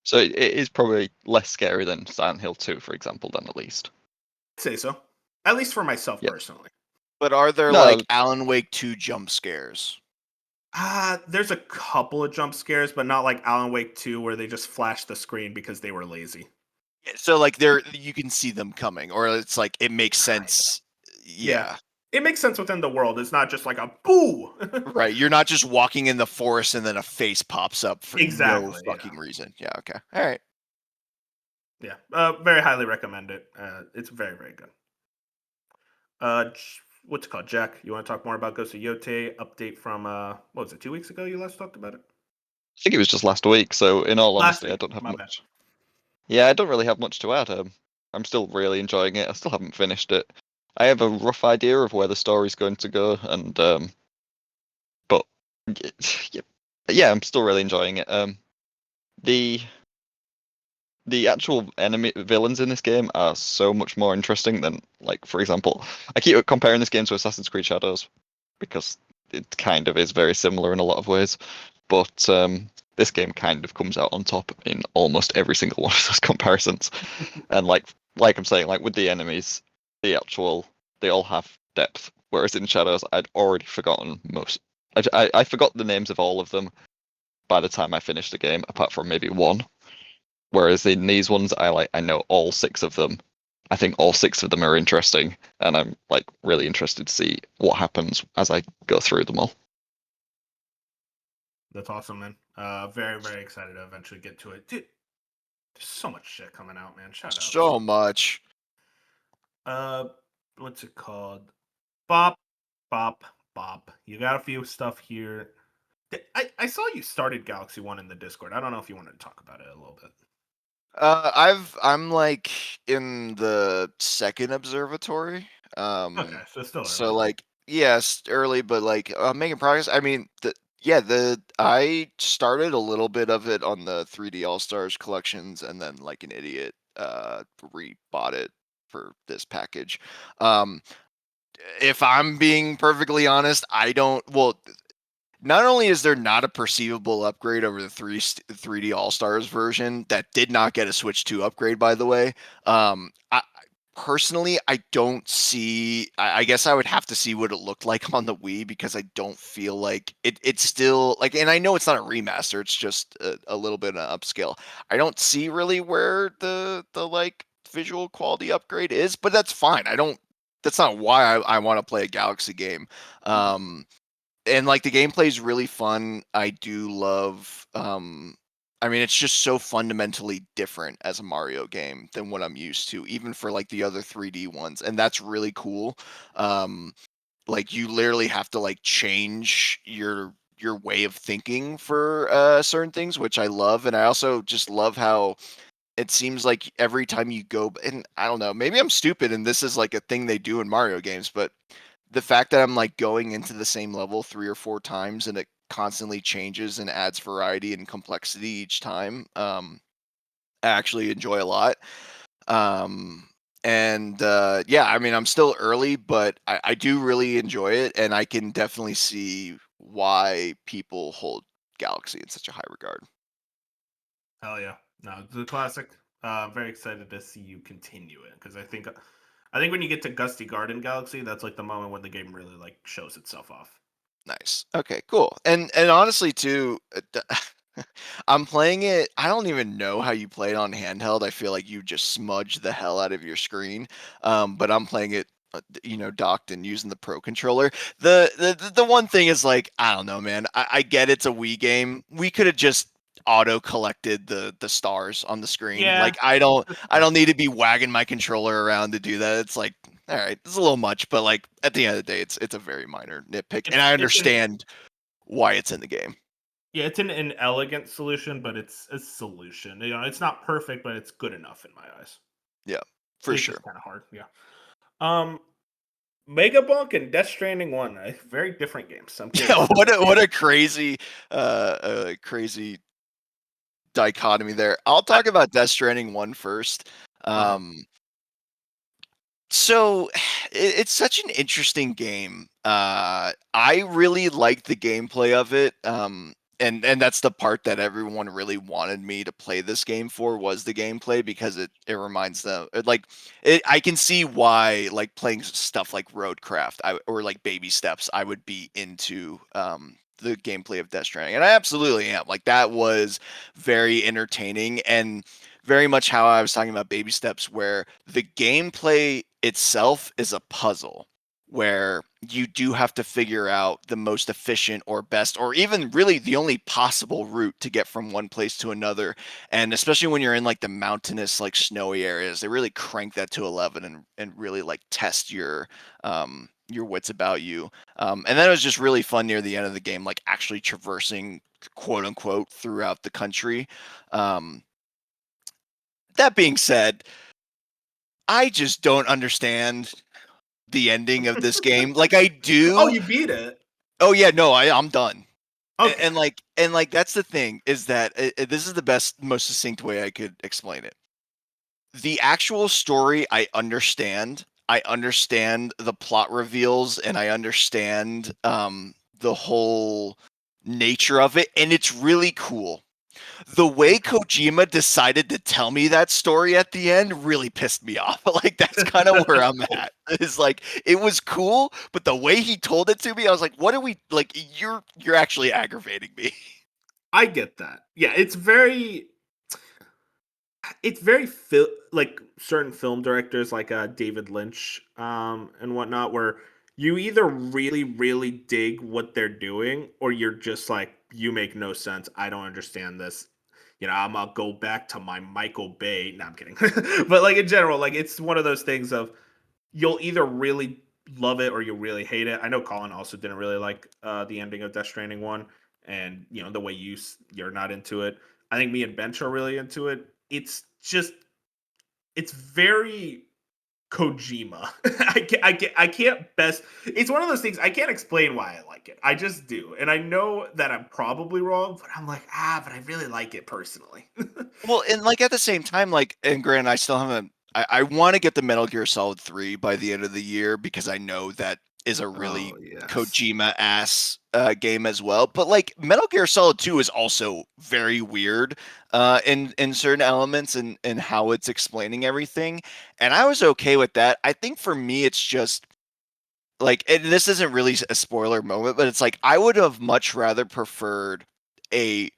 so? It is probably less scary than Silent Hill 2, for example, then at least. I'd say so, at least for myself Yeah. personally. But are there No, like Alan Wake 2 jump scares? There's a couple of jump scares, but not like Alan Wake 2 where they just flashed the screen because they were lazy. Yeah, so like there you can see them coming, or it's like it makes Kind of. sense. Yeah, Yeah. it makes sense within the world. It's not just like a boo. Right. You're not just walking in the forest and then a face pops up for no Exactly. Yeah. fucking reason. Yeah, okay. All right. Yeah. Very highly recommend it. It's very, very good. What's it called, Jack? You want to talk more about Ghost of Yote update from what was it, 2 weeks ago? You last talked about it I think it was just last week. So, in all last honesty, I week. don't have My bad. much. Yeah, I don't really have much to add. I'm still really enjoying it. I still haven't finished it. I have a rough idea of where the story's going to go, and but yeah, yeah, I'm still really enjoying it. The the actual enemy villains in this game are so much more interesting than, like, for example, I keep comparing this game to Assassin's Creed Shadows because it kind of is very similar in a lot of ways, but this game kind of comes out on top in almost every single one of those comparisons. And like I'm saying, like with the enemies, they all have depth, whereas in Shadows I'd already forgotten most. I forgot the names of all of them by the time I finished the game, apart from maybe one. Whereas in these ones, I know all 6 of them. I think all 6 of them are interesting, and I'm like really interested to see what happens as I go through them all. That's awesome, man. Very, very excited to eventually get to it. Dude, there's so much shit coming out, man. Shout outs. So much. What's it called? Bop, bop, bop. You got a few stuff here. I saw you started Galaxy One in the Discord. I don't know if you wanted to talk about it a little bit. I'm like in the second observatory. Okay, so still So early. like yes, early, but like making progress. I mean, the I started a little bit of it on the 3D All Stars collections, and then like an idiot, rebought it for this package. Um, if I'm being perfectly honest, I don't. Well, not only is there not a perceivable upgrade over the 3D All Stars version that did not get a Switch 2 upgrade, by the way. I personally, I don't see. I guess I would have to see what it looked like on the Wii, because I don't feel like it's still like. And I know it's not a remaster; it's just a little bit of upscale. I don't see really where the like visual quality upgrade is, but that's fine. I don't. That's not why I want to play a Galaxy game. Um, and like the gameplay is really fun. I do love I mean, it's just so fundamentally different as a Mario game than what I'm used to, even for like the other 3D ones, and that's really cool. um like you literally have to like change your way of thinking for certain things, which I love. And I also just love how it seems like every time you go, and I don't know, maybe I'm stupid and this is like a thing they do in Mario games, but the fact that I'm like going into the same level 3 or 4 times and it constantly changes and adds variety and complexity each time, I actually enjoy a lot. Um, and yeah, I mean, I'm still early, but I do really enjoy it, and I can definitely see why people hold Galaxy in such a high regard. Hell yeah. No, it's a classic. Very excited to see you continue it because I think when you get to Gusty Garden Galaxy, that's like the moment when the game really like shows itself off. Nice. Okay, cool. And honestly too, I'm playing it. I don't even know how you play it on handheld. I feel like you just smudge the hell out of your screen. But I'm playing it, docked and using the Pro controller. The one thing is like, I don't know, man. I get it's a Wii game. We could have just auto collected the stars on the screen. Yeah, Like I don't fine. need to be wagging my controller around to do that. It's like, all right, it's a little much, but like at the end of the day, it's a very minor nitpick, and I It's an understand why it's in the game. Yeah, it's an elegant solution, but it's a solution. It's not perfect, but it's good enough in my eyes. Yeah, for It's sure. just kind of hard. Yeah. Um, Mega Bunk and Death Stranding one, very different games. I'm Yeah, curious. what a crazy dichotomy there. I'll I, talk about Death Stranding 1 first. uh-huh. Um, so it's such an interesting game. I really like the gameplay of it. And that's the part that everyone really wanted me to play this game for, was the gameplay, because it reminds them I can see why like playing stuff like Roadcraft or like Baby Steps I would be into the gameplay of Death Stranding, and I absolutely am. Like that was very entertaining, and very much how I was talking about Baby Steps, where the gameplay itself is a puzzle where you do have to figure out the most efficient or best, or even really the only possible route to get from one place to another. And especially when you're in like the mountainous, like snowy areas, they really crank that to 11 and really like test your wits about you. And then it was just really fun near the end of the game, like actually traversing, quote unquote, throughout the country. Um, that being said, I just don't understand the ending of this game. Like I Oh, do. you beat it. Oh yeah, no, I'm done. And, Okay. and like that's the thing, is that this is the best, most succinct way I could explain it. The actual story, I understand. I understand the plot reveals, and I understand the whole nature of it, and it's really cool. The way Kojima decided to tell me that story at the end really pissed me off. Like that's kind of where I'm at. It's like it was cool, but the way he told it to me, I was like, "What are we like? You're actually aggravating me." I get that. Yeah, it's very. it's very like certain film directors like David Lynch and whatnot, where you either really dig what they're doing, or you're just like, you make no sense, I don't understand this. I'm gonna go back to my Michael Bay. No, I'm kidding. But like in general, like it's one of those things of, you'll either really love it or you really hate it. I know Colin also didn't really like the ending of Death Stranding 1, and the way you're not into it. I think me and Bench are really into it. It's very Kojima. I can't best. It's one of those things I can't explain why I like it. I just do, and I know that I'm probably wrong, but I'm like, but I really like it personally. Well, and like at the same time, like, and granted, I still haven't. I want to get the Metal Gear Solid 3 by the end of the year because I know that is a really Oh yes. Kojima ass game as well. But like Metal Gear Solid 2 is also very weird in certain elements and how it's explaining everything. And I was okay with that. I think for me, it's just like, and this isn't really a spoiler moment, but it's like I would have much rather preferred a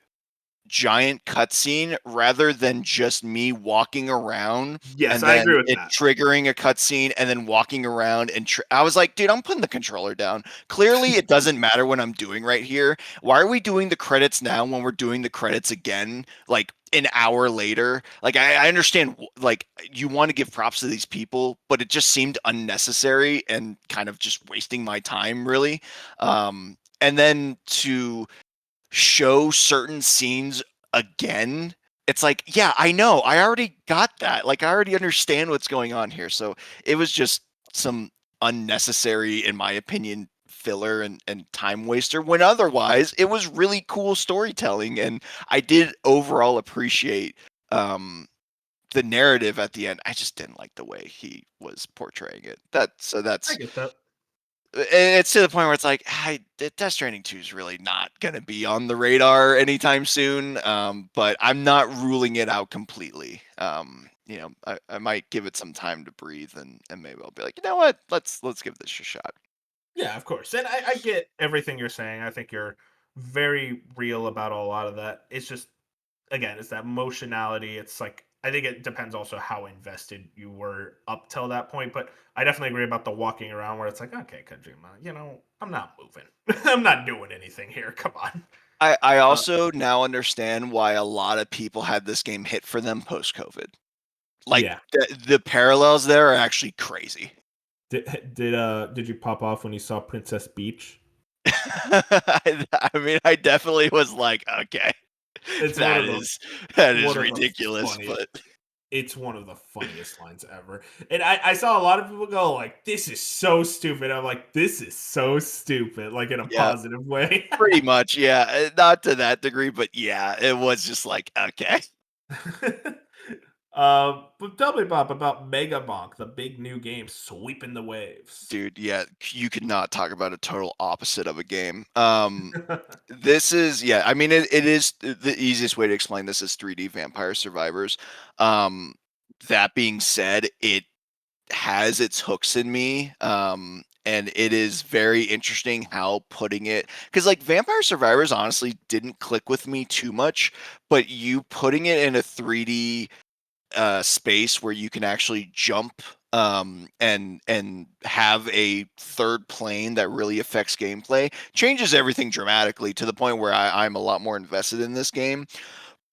giant cutscene rather than just me walking around Yes, and I then agree with it that. triggering a cutscene and then walking around and I was like, dude, I'm putting the controller down. Clearly, it doesn't matter what I'm doing right here. Why are we doing the credits now when we're doing the credits again, like an hour later? Like, I understand, like, you want to give props to these people, but it just seemed unnecessary and kind of just wasting my time, really. And then to show certain scenes again, it's like, yeah, I know, I already got that, like I already understand what's going on here. So it was just some unnecessary, in my opinion, filler and time waster, when otherwise it was really cool storytelling, and I did overall appreciate the narrative at the end. I just didn't like the way he was portraying it. I That's get that. it's to the point where it's like, Death Stranding 2 is really not going to be on the radar anytime soon. But I'm not ruling it out completely. I might give it some time to breathe, and maybe I'll be like, you know what, let's give this a shot. Yeah, of course. And I get everything you're saying. I think you're very real about a lot of that. It's just, again, it's that emotionality. It's like, I think it depends also how invested you were up till that point. But I definitely agree about the walking around where it's like, okay, Kojima, I'm not moving. I'm not doing anything here. Come on. I Uh, also now understand why a lot of people had this game hit for them post COVID. Like yeah. the parallels there are actually crazy. Did you pop off when you saw Princess Beach? I mean, I definitely was like, okay, It's that is one of the ridiculous, funny but it's one of the funniest lines ever. And I saw a lot of people go like, "This is so stupid." I'm like, "This is so stupid," like in a yeah, positive way. pretty much, yeah. Not to that degree, but yeah, it was just like, okay. But tell me, Bob, about Mega Monk, the big new game sweeping the waves. Dude, yeah, you could not talk about a total opposite of a game. This is, yeah, I mean, it is the easiest way to explain this is 3D Vampire Survivors. Um, that being said, it has its hooks in me. And it is very interesting how putting it, because like Vampire Survivors honestly didn't click with me too much, but you putting it in a 3D space where you can actually jump and have a third plane that really affects gameplay changes everything dramatically to the point where I'm a lot more invested in this game.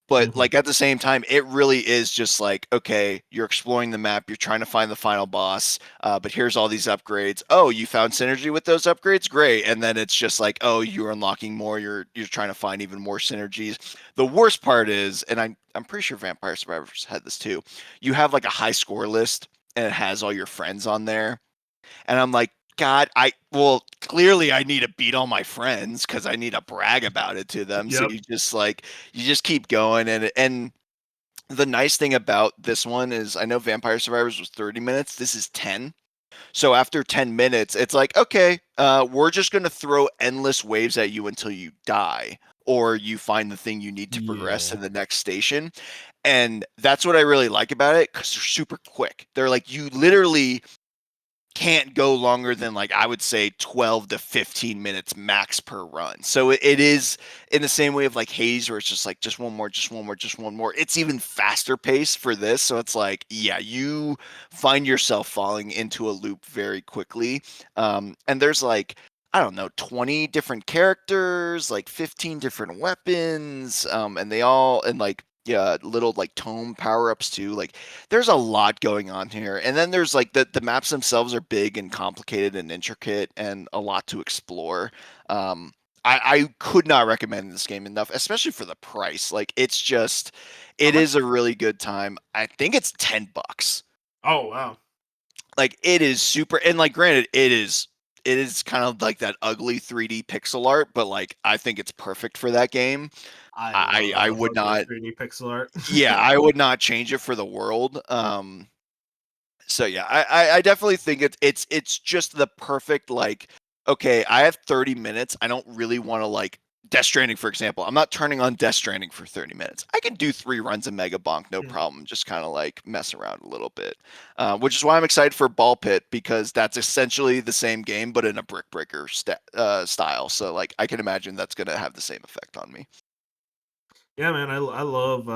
But Mhm. like at the same time, it really is just like, okay, you're exploring the map, you're trying to find the final boss, but here's all these upgrades. Oh, you found synergy with those upgrades, great. And then it's just like, oh, you're unlocking more, you're trying to find even more synergies. The worst part is, and I'm pretty sure Vampire Survivors had this too, you have like a high score list and it has all your friends on there, and I'm like, God, clearly I need to beat all my friends because I need to brag about it to them. So Yep. you just keep going, and the nice thing about this one is I know Vampire Survivors was 30 minutes. This is 10. So after 10 minutes, it's like, okay, we're just gonna throw endless waves at you until you die, or you find the thing you need to progress to Yeah. the next station. And that's what I really like about it, because they're super quick. They're like, you literally can't go longer than like I would say 12 to 15 minutes max per run. So it is in the same way of like Haze, where it's just like just one more, just one more, just one more. It's even faster paced for this. So it's like, yeah, you find yourself falling into a loop very quickly. And there's like, I don't know, 20 different characters, like 15 different weapons, and they all, and like, yeah, little like tome power ups too. Like, there's a lot going on here. And then there's like the maps themselves are big and complicated and intricate and a lot to explore. I could not recommend this game enough, especially for the price. Like, it's just, How it much? is a really good time. I think it's $10. Oh wow. Like, it is super, and like, granted, it is kind of like that ugly 3D pixel art, but like, I think it's perfect for that game. I I love would ugly not, 3D pixel art. yeah, I would not change it for the world. So yeah, I definitely think it's just the perfect, like, okay, I have 30 minutes. I don't really want to, like, Death Stranding, for example. I'm not turning on Death Stranding for 30 minutes. I can do 3 runs of Mega Bonk, no Mm. problem. Just kind of like mess around a little bit, which is why I'm excited for Ball Pit, because that's essentially the same game but in a Brick Breaker style. So like, I can imagine that's gonna have the same effect on me. Yeah, man, I love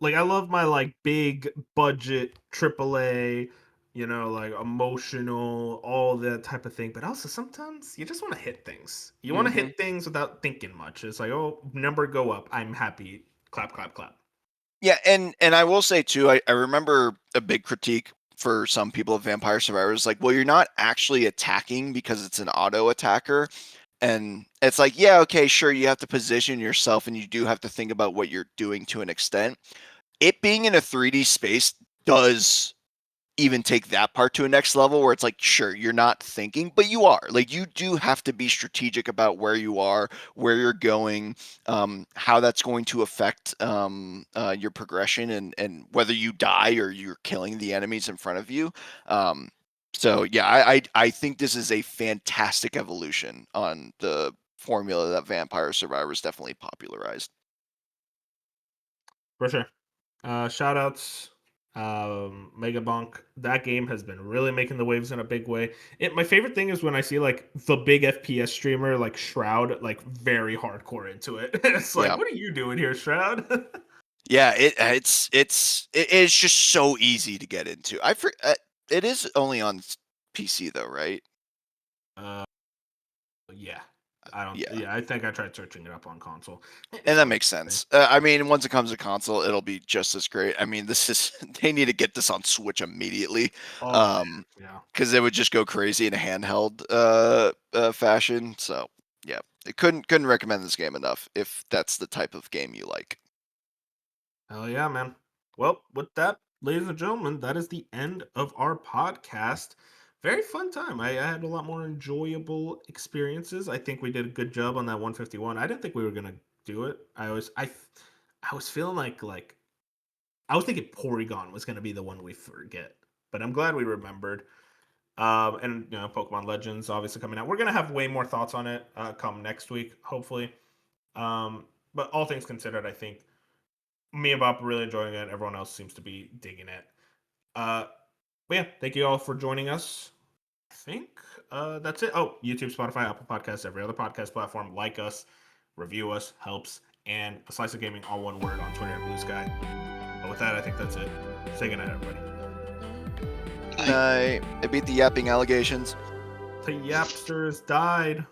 like I love my like big budget AAA, like emotional, all that type of thing. But also sometimes you just want to hit things. You want to Hmm. hit things without thinking much. It's like, oh, number go up. I'm happy. Clap, clap, clap. Yeah, and I will say too, I remember a big critique for some people of Vampire Survivors, like, well, you're not actually attacking because it's an auto attacker. And it's like, yeah, okay, sure, you have to position yourself and you do have to think about what you're doing to an extent. It being in a 3D space does even take that part to a next level, where it's like, sure, you're not thinking, but you are. Like, you do have to be strategic about where you are, where you're going, how that's going to affect your progression, and whether you die or you're killing the enemies in front of you. So yeah, I think this is a fantastic evolution on the formula that Vampire Survivors definitely popularized. For sure. Shout outs. Mega Bonk. That game has been really making the waves in a big way. My favorite thing is when I see like the big FPS streamer like Shroud like very hardcore into it. It's like, Yeah. what are you doing here, Shroud? Yeah, it's just so easy to get into. It is only on PC though, right? uh, yeah. I don't. Yeah, Yeah, I think I tried searching it up on console. and It's that not makes the same. sense. I mean, once it comes to console, it'll be just as great. I mean, this is they need to get this on Switch immediately, Oh man, yeah. because it would just go crazy in a handheld fashion. So yeah, it couldn't recommend this game enough if that's the type of game you like. Hell yeah, man. Well, with that, ladies and gentlemen, that is the end of our podcast. Very fun time. I had a lot more enjoyable experiences. I think we did a good job on that 151. I didn't think we were gonna do it. I was feeling like I was thinking Porygon was gonna be the one we forget, but I'm glad we remembered. And Pokemon Legends obviously coming out. We're gonna have way more thoughts on it come next week, hopefully. But all things considered, I think me and Bob are really enjoying it. Everyone else seems to be digging it. Uh, but yeah, thank you all for joining us. I think that's it. Oh, YouTube, Spotify, Apple Podcasts, every other podcast platform. Like us, review us, helps. And a slice of gaming, all one word on Twitter and Blue Sky. But with that, I think that's it. Say goodnight, everybody. I beat the yapping allegations. The Yapsters died.